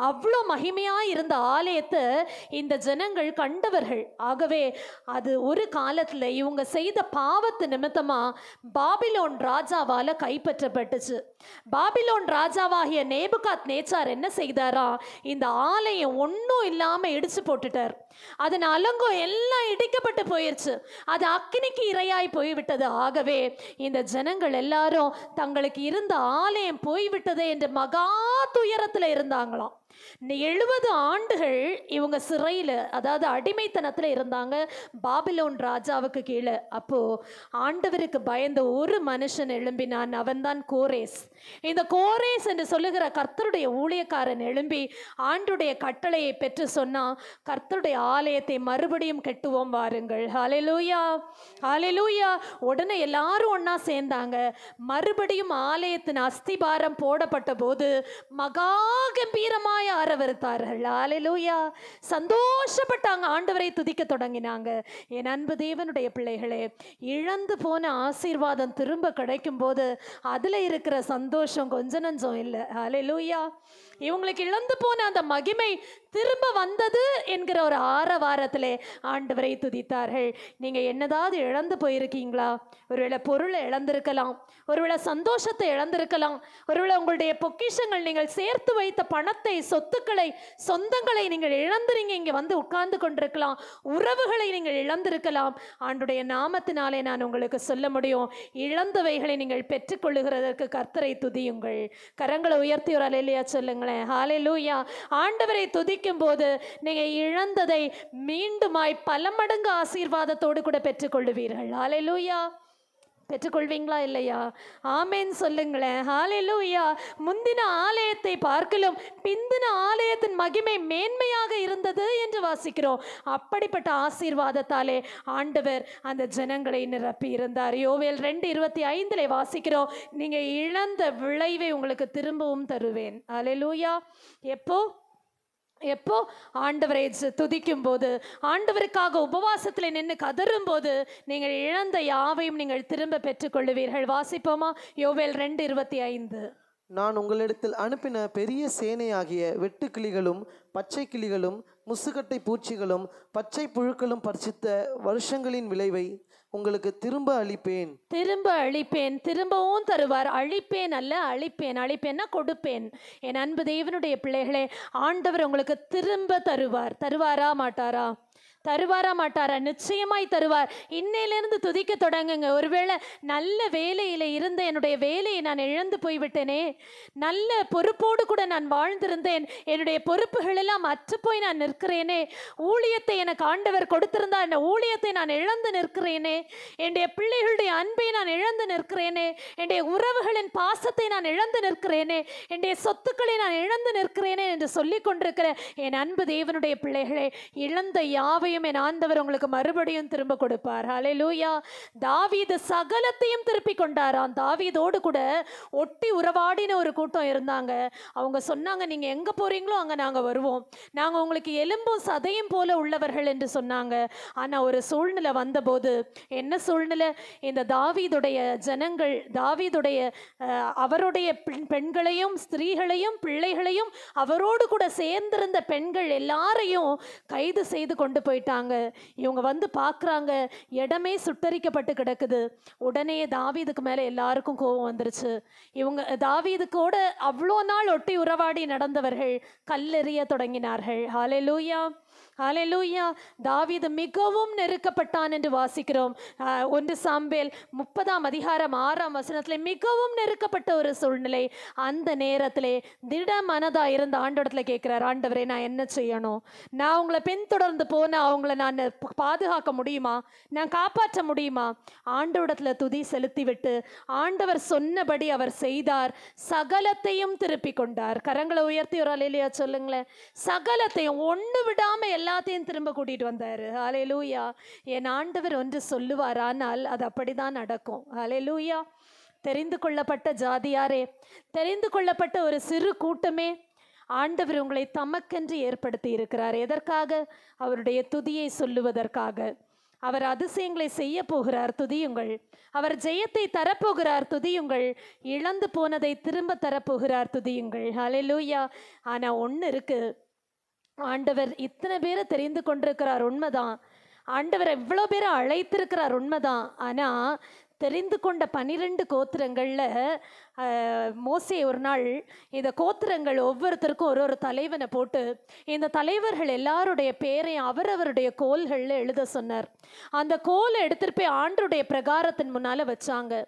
அவ்வளோ மகிமையாக இருந்த ஆலயத்தை இந்த ஜனங்கள் கண்டவர்கள். ஆகவே அது ஒரு காலத்தில் இவங்க செய்த பாவத்து நிமித்தமாக பாபிலோன் ராஜாவால கைப்பற்றப்பட்டுச்சு. பாபிலோன் ராஜாவாகிய நேபுகாத் நேச்சார் என்ன செய்தாரா, இந்த ஆலயம் ஒன்றும் இல்லாம இடிச்சு போட்டுட்டார். அதன் அலங்கம் எல்லாம் இடிக்கப்பட்டு போயிருச்சு. அது அக்கினிக்கு இரையாய் போய்விட்டது. ஆகவே இந்த ஜனங்கள் எல்லாரும் தங்களுக்கு இருந்த ஆலயம் போய்விட்டதே என்று மகா துயரத்துல இருந்தாங்களாம். 70 ஆண்டுகள் இவங்க சிறையில், அதாவது அடிமைத்தனத்தில் இருந்தாங்க பாபிலோன் ராஜாவுக்கு கீழே. அப்போ ஆண்டவருக்கு பயந்த ஒரு மனுஷன் எழும்பினான். அவன்தான் கோரேஸ். இந்த கோரேஸ் என்று சொல்லுகிற கர்த்தருடைய ஊழியக்காரன் எழும்பி ஆண்டுடைய கட்டளையை பெற்று சொன்னான், கர்த்தருடைய ஆலயத்தை மறுபடியும் கட்டுவோம் வாருங்கள். ஹalleluya, ஹalleluya. உடனே எல்லாரும் ஒன்னா சேர்ந்தாங்க. மறுபடியும் ஆலயத்தின் அஸ்திபாரம் போடப்பட்ட போது மகா கம்பீரமாய் ஆரவரித்தார்கள். ஹalleluya. சந்தோஷப்பட்டாங்க, ஆண்டவரை துதிக்க தொடங்கினாங்க. என் அன்பு தேவனுடைய பிள்ளைகளே, இழந்து போன ஆசீர்வாதம் திரும்ப கிடைக்கும் போது அதுல இருக்கிற சந்தோஷம் கொஞ்ச நஞ்சம் இல்லை. ஹalleluya. இவங்களுக்கு இழந்து போன அந்த மகிமை திரும்ப வந்தது என்கிற ஒரு ஆரவாரத்திலே ஆண்டவரை துதித்தார்கள். நீங்க என்னதாவது இழந்து போயிருக்கீங்களா? ஒருவேளை பொருளை இழந்திருக்கலாம், ஒருவேளை சந்தோஷத்தை இழந்திருக்கலாம், ஒருவேளை உங்களுடைய பொக்கிஷங்கள், நீங்கள் சேர்த்து வைத்த பணத்தை, சொத்துக்களை, சொந்தங்களை நீங்கள் இழந்துறீங்க. இங்கே வந்து உட்கார்ந்து கொண்டிருக்கலாம். உறவுகளை நீங்கள் இழந்திருக்கலாம். ஆண்டுடைய நாமத்தினாலே நான் உங்களுக்கு சொல்ல முடியும், இழந்தவைகளை நீங்கள் பெற்றுக்கொள்ளுகிறதற்கு கர்த்தரை துதியுங்கள். கரங்களை உயர்த்தி ஒரு அல்லேலூயா சொல்லுங்களேன். ஹalleluya. ஆண்டவரை துதிக்கும் போது நீங்க இழந்ததை மீண்டுமாய் பல மடங்கு ஆசீர்வாதத்தோடு கூட பெற்றுக்கொள்ளுவீர்கள். ஹalleluya. பெற்றுக்கொள்வீங்களா இல்லையா? ஆமேன் சொல்லுங்களேன். ஹalleluya. முந்தின ஆலயத்தை பார்க்கலும் பிந்தின ஆலயத்தின் மகிமை மேன்மையாக இருந்தது என்று வாசிக்கிறோம். அப்படிப்பட்ட ஆசீர்வாதத்தாலே ஆண்டவர் அந்த ஜனங்களை நிரப்பி இருந்தார். யோவேல் 2:25 வாசிக்கிறோம், நீங்க இழந்த விளைவை உங்களுக்கு திரும்பவும் தருவேன். ஹalleluya. எப்போ ஆண்டவரை துதிக்கும் போது, ஆண்டவருக்காக உபவாசத்தில் நின்று கதரும் போது நீங்கள் இழந்த யாவையும் நீங்கள் திரும்ப பெற்றுக்கொள்ளுவீர்கள். வாசிப்போமா? யோவேல் 2:25. நான் உங்களிடத்தில் அனுப்பின பெரிய சேனையாகிய வெட்டுக்கிளிகளும் பச்சை கிளிகளும் முசுகட்டை பூச்சிகளும் பச்சை புழுக்களும் பறிச்சித்த வருஷங்களின் விளைவை உங்களுக்கு திரும்ப அளிப்பேன். திரும்பவும் தருவார். அழிப்பேன் அல்ல, அழிப்பேன். அழிப்பேன்னா கொடுப்பேன். என் அன்பு தேவனுடைய பிள்ளைகளே, ஆண்டவர் உங்களுக்கு திரும்ப தருவார். தருவாரா மாட்டாரா? தருவாரா மாட்டாரா? நிச்சயமாய் தருவார். இன்னையிலிருந்து துதிக்க தொடங்குங்க. ஒருவேளை நல்ல வேலையில இருந்த என்னுடைய வேலையை நான் இழந்து போய்விட்டேனே, நல்ல பொறுப்போடு கூட நான் வாழ்ந்திருந்தேன், என்னுடைய பொறுப்புகள் எல்லாம் அற்று போய் நான் நிற்கிறேனே, ஊழியத்தை எனக்கு ஆண்டவர் கொடுத்திருந்தா இந்த ஊழியத்தை நான் இழந்து நிற்கிறேனே, என்னுடைய பிள்ளைகளுடைய அன்பை நான் இழந்து நிற்கிறேனே, என்னுடைய உறவுகளின் பாசத்தை நான் இழந்து நிற்கிறேனே, என்னுடைய சொத்துக்களை நான் இழந்து நிற்கிறேனே என்று சொல்லிக் கொண்டிருக்கிற என் அன்பு தேவனுடைய பிள்ளைகளே, இழந்த யாவையும் என் ஆண்டவர் உங்களுக்கு மறுபடியும் திரும்ப கொடுப்பார். ஹல்லேலூயா. தாவீது சகலத்தையும் திருப்பி கொண்டாராம். தாவீதோடு கூட ஒட்டி உறவாடின ஒரு கூட்டம் இருந்தாங்க. அவங்க சொன்னாங்க, நீங்க எங்க போறீங்களோ அங்க நாங்க வருவோம், நாங்க உங்களுக்கு எலும்பும் சதையும் போல உள்ளவர்கள் என்று சொன்னாங்க. ஆனா ஒரு சூழ்நிலை வந்தபோது, என்ன சூழ்நிலை? இந்த தாவீதுடைய ஜனங்கள், தாவீதுடைய அவருடைய பெண்களையும் ஸ்திரீகளையும் பிள்ளைகளையும் அவரோடு கூட சேர்ந்திருந்த பெண்கள் எல்லாரையும் கைது செய்து கொண்டு போயிட்டாங்க. இவங்க வந்து பார்க்குறாங்க, இடமே சுட்டரிக்கப்பட்டு கிடக்குது. உடனே தாவீதுக்கு மேலே எல்லாருக்கும் கோபம் வந்துருச்சு. இவங்க தாவீதுக்கோட அவ்வளோ நாள் ஒட்டி உறவாடி நடந்தவர்கள் கல்லெறிய தொடங்கினார்கள். ஹல்லேலூயா, ஹல்லேலூயா. தாவீது மிகவும் நெருக்கப்பட்டான் என்று வாசிக்கிறோம். 1 சாமுவேல் 30:6 மிகவும் நெருக்கப்பட்ட ஒரு சூழ்நிலை. அந்த நேரத்திலே திட மனதா இருந்த ஆண்டவரத்தில் கேட்கிறார், ஆண்டவரே நான் என்ன செய்யணும்? நான் உங்களை பின்தொடர்ந்து போனா அவங்கள நான் பாதுகாக்க முடியுமா? நான் காப்பாற்ற முடியுமா? ஆண்டவரத்தில் துதி செலுத்தி விட்டு ஆண்டவர் சொன்னபடி அவர் செய்தார். சகலத்தையும் திருப்பி கொண்டார். கரங்களை உயர்த்தி ஒரு அல்லேலூயா சொல்லுங்களேன். சகலத்தையும் ஒன்று விடாம எல்லாத்தையும் திரும்ப கூட்டிட்டு வந்தாரு. ஹல்லேலூயா. என் ஆண்டவர் ஒன்று சொல்லுவார், ஆனால் அது அப்படிதான் நடக்கும். ஹல்லேலூயா. தெரிந்து கொள்ளப்பட்ட ஜாதியாரே, தெரிந்து கொள்ளப்பட்ட ஒரு சிறு கூட்டமே, ஆண்டவர் உங்களை தமக்கென்று ஏற்படுத்தி இருக்கிறார். எதற்காக? அவருடைய துதியை சொல்லுவதற்காக. அவர் அதிசயங்களை செய்ய போகிறார், துதியுங்கள். அவர் ஜெயத்தை தரப்போகிறார், துதியுங்கள். இழந்து போனதை திரும்ப தரப்போகிறார், துதியுங்கள். ஹல்லேலூயா. ஆனா ஒன்று இருக்கு, ஆண்டவர் இத்தனை பேரை தெரிந்து கொண்டிருக்கிறார், உண்மைதான். ஆண்டவர் எவ்வளோ பேரை அழைத்திருக்கிறார், உண்மைதான். ஆனால் தெரிந்து கொண்ட 12 கோத்திரங்களில் மோசே ஒரு நாள் இந்த கோத்திரங்கள் ஒவ்வொருத்தருக்கும் ஒரு தலைவனை போட்டு இந்த தலைவர்கள் எல்லாருடைய பேரையும் அவரவருடைய கோல்களில் எழுத சொன்னார். அந்த கோலை எடுத்துகிட்டு போய் ஆண்டவருடைய பிரகாரத்தின் முன்னால் வச்சாங்க.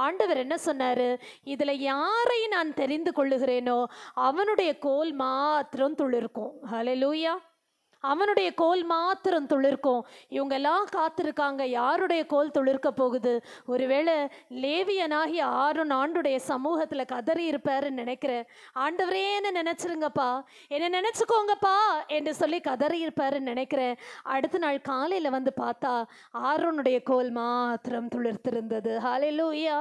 ஆண்டவர் என்ன சொன்னார்? இதில் யாரை நான் தெரிந்து கொள்ளுகிறேனோ அவனுடைய கோல் மாத்திரம் துளிர்க்கும். ஹல்லேலூயா. அவனுடைய கோல் மாத்திரம் துளிர்க்கும். இவங்கெல்லாம் காத்திருக்காங்க, யாருடைய கோல் துளிர்க்க போகுது? ஒருவேளை லேவியனாகி ஆரோன் ஆண்டுடைய சமூகத்தில் கதறி இருப்பாருன்னு நினைக்கிறேன். ஆண்டவரே என்ன நினச்சிருங்கப்பா, என்னை நினச்சிக்கோங்கப்பா என்று சொல்லி கதறி இருப்பாருன்னு நினைக்கிறேன். அடுத்த நாள் காலையில் வந்து பார்த்தா ஆரோனுடைய கோல் மாத்திரம் துளிர்த்திருந்தது. ஹல்லேலூயா,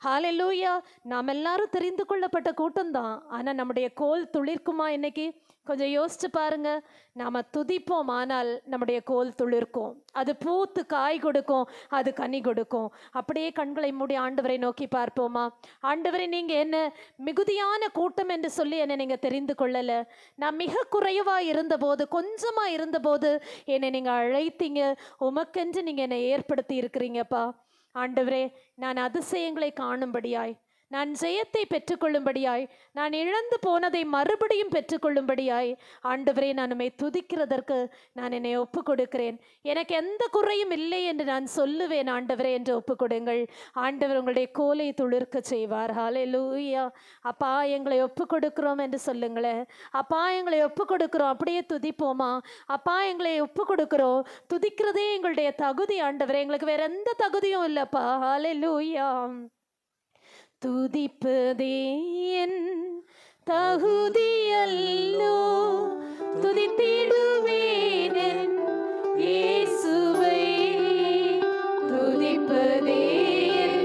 ஹல்லேலூயா. நாம் எல்லாரும் தெரிந்து கொள்ளப்பட்ட கூட்டம்தான். ஆனால் நம்முடைய கோல் துளிர்க்குமா? இன்னைக்கு கொஞ்சம் யோசிச்சு பாருங்க. நாம் துதிப்போம், ஆனால் நம்முடைய கோல் துளிர்க்கும், அது பூத்து காய் கொடுக்கும், அது கனி கொடுக்கும். அப்படியே கண்களை மூடி ஆண்டவரை நோக்கி பார்ப்போமா? ஆண்டவரை, நீங்கள் என்ன மிகுதியான கூட்டம் என்று சொல்லி என்னை நீங்கள் தெரிந்து கொள்ளலை. நான் மிக குறைவாக இருந்தபோது, கொஞ்சமாக இருந்தபோது என்னை நீங்கள் அழைத்தீங்க. உமக்கென்று நீங்கள் என்னை ஏற்படுத்தி இருக்கிறீங்கப்பா. ஆண்டவரே, நான் அதிசயங்களை காணும்படியாய், நான் ஜெயத்தை பெற்றுக்கொள்ளும்படியாய், நான் இழந்து போனதை மறுபடியும் பெற்றுக்கொள்ளும்படியாய், ஆண்டவரே, நான் உம்மை துதிக்கிறதற்கு நான் என்னை ஒப்பு கொடுக்கிறேன். எனக்கு எந்த குறையும் இல்லை என்று நான் சொல்லுவேன் ஆண்டவரே என்று ஒப்பு கொடுங்கள். ஆண்டவர் உங்களுடைய கோலை துளிர்க்க செய்வார். ஹல்லேலூயா. அப்பா, எங்களை ஒப்பு கொடுக்கிறோம் என்று சொல்லுங்களேன். அப்பா, எங்களை ஒப்பு கொடுக்கிறோம். அப்படியே துதிப்போமா? அப்பா, எங்களை ஒப்பு கொடுக்கிறோம். துதிக்கிறதே எங்களுடைய தகுதி ஆண்டவரே, எங்களுக்கு வேற எந்த தகுதியும் இல்லைப்பா. ஹல்லேலூயா. துதிப்பதே என் தகுதியல்லோ, துதித்திடுவேன் என் இயேசுவை. துதிப்பதே என்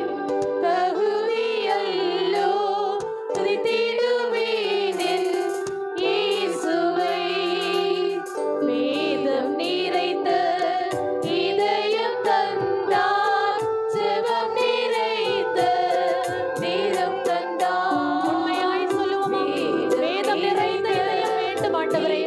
தகுதியல்லோ, துதித்திடுவேன் என் இயேசுவை. வேதம் நிறைந்த இதயம் தந்தார், ஜெபம் நிறைந்த நேரம் தந்தார். உண்மையாய் சொல்லுவோமா? வேதம் நிறைந்த இதயம் வேண்டும் ஆண்டவரே.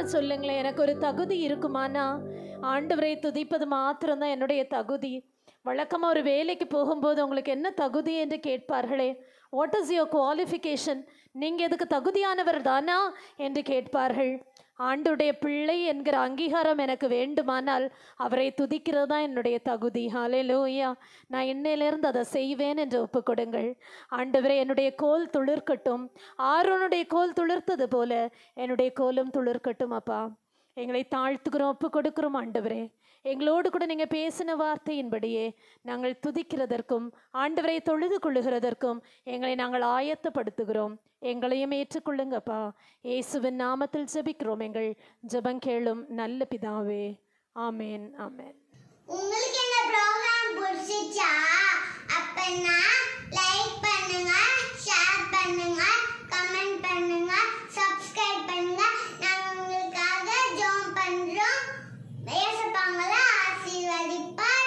எல்லாரும் சொல்லுங்களேன், எனக்கு ஒரு தகுதி இருக்குமானா ஆண்டவரை துதிப்பது மாத்திரம்தான் என்னுடைய தகுதி. வழக்கமாக ஒரு வேலைக்கு போகும்போது உங்களுக்கு என்ன தகுதி என்று கேட்பார்களே, வாட் இஸ் யுவர் குவாலிஃபிகேஷன், நீங்கள் எதுக்கு தகுதியானவர் தானா என்று கேட்பார்கள். ஆண்டுடைய பிள்ளை என்கிற அங்கீகாரம் எனக்கு வேண்டுமானால் அவரை துதிக்கிறது தான் என்னுடைய தகுதி. ஹல்லேலூயா. நான் இன்னையிலிருந்து அதை செய்வேன் என்று ஒப்பு கொடுங்கள். ஆண்டவரே, என்னுடைய கோல் துளிர்க்கட்டும், ஆரோனுடைய கோல் துளிர்த்தது போல என்னுடைய கோலும் துளிர்க்கட்டும். அப்பா, எங்களை தாழ்த்துக்கிறோம், ஒப்பு கொடுக்கிறோம். ஆண்டவரே, எங்களோடு கூட நீங்கள் பேசின வார்த்தையின்படியே நாங்கள் துதிக்கிறதற்கும் ஆண்டவரை தொழுது கொள்ளுகிறதற்கும் எங்களை நாங்கள் ஆயத்தப்படுத்துகிறோம். எங்களையும் ஏற்றுக்கொள்ளுங்கப்பா. இயேசுவின் நாமத்தில் ஜெபிக்கிறோம் எங்கள் ஜெபம் கேளும் நல்ல பிதாவே. ஆமேன், ஆமேன். உங்களுக்கு இந்த ப்ரோகிராம் பிடிச்சிச்சா? அப்பனா லைக் பண்ணுங்க, ஷேர் பண்ணுங்க, கமெண்ட் பண்ணுங்க, சப்ஸ்கிரைப் பண்ணுங்க. நாங்க உங்களுக்காக ஜெபம் பண்றோம். ஏசப்பாங்களை ஆசீர்வதிப்பார்.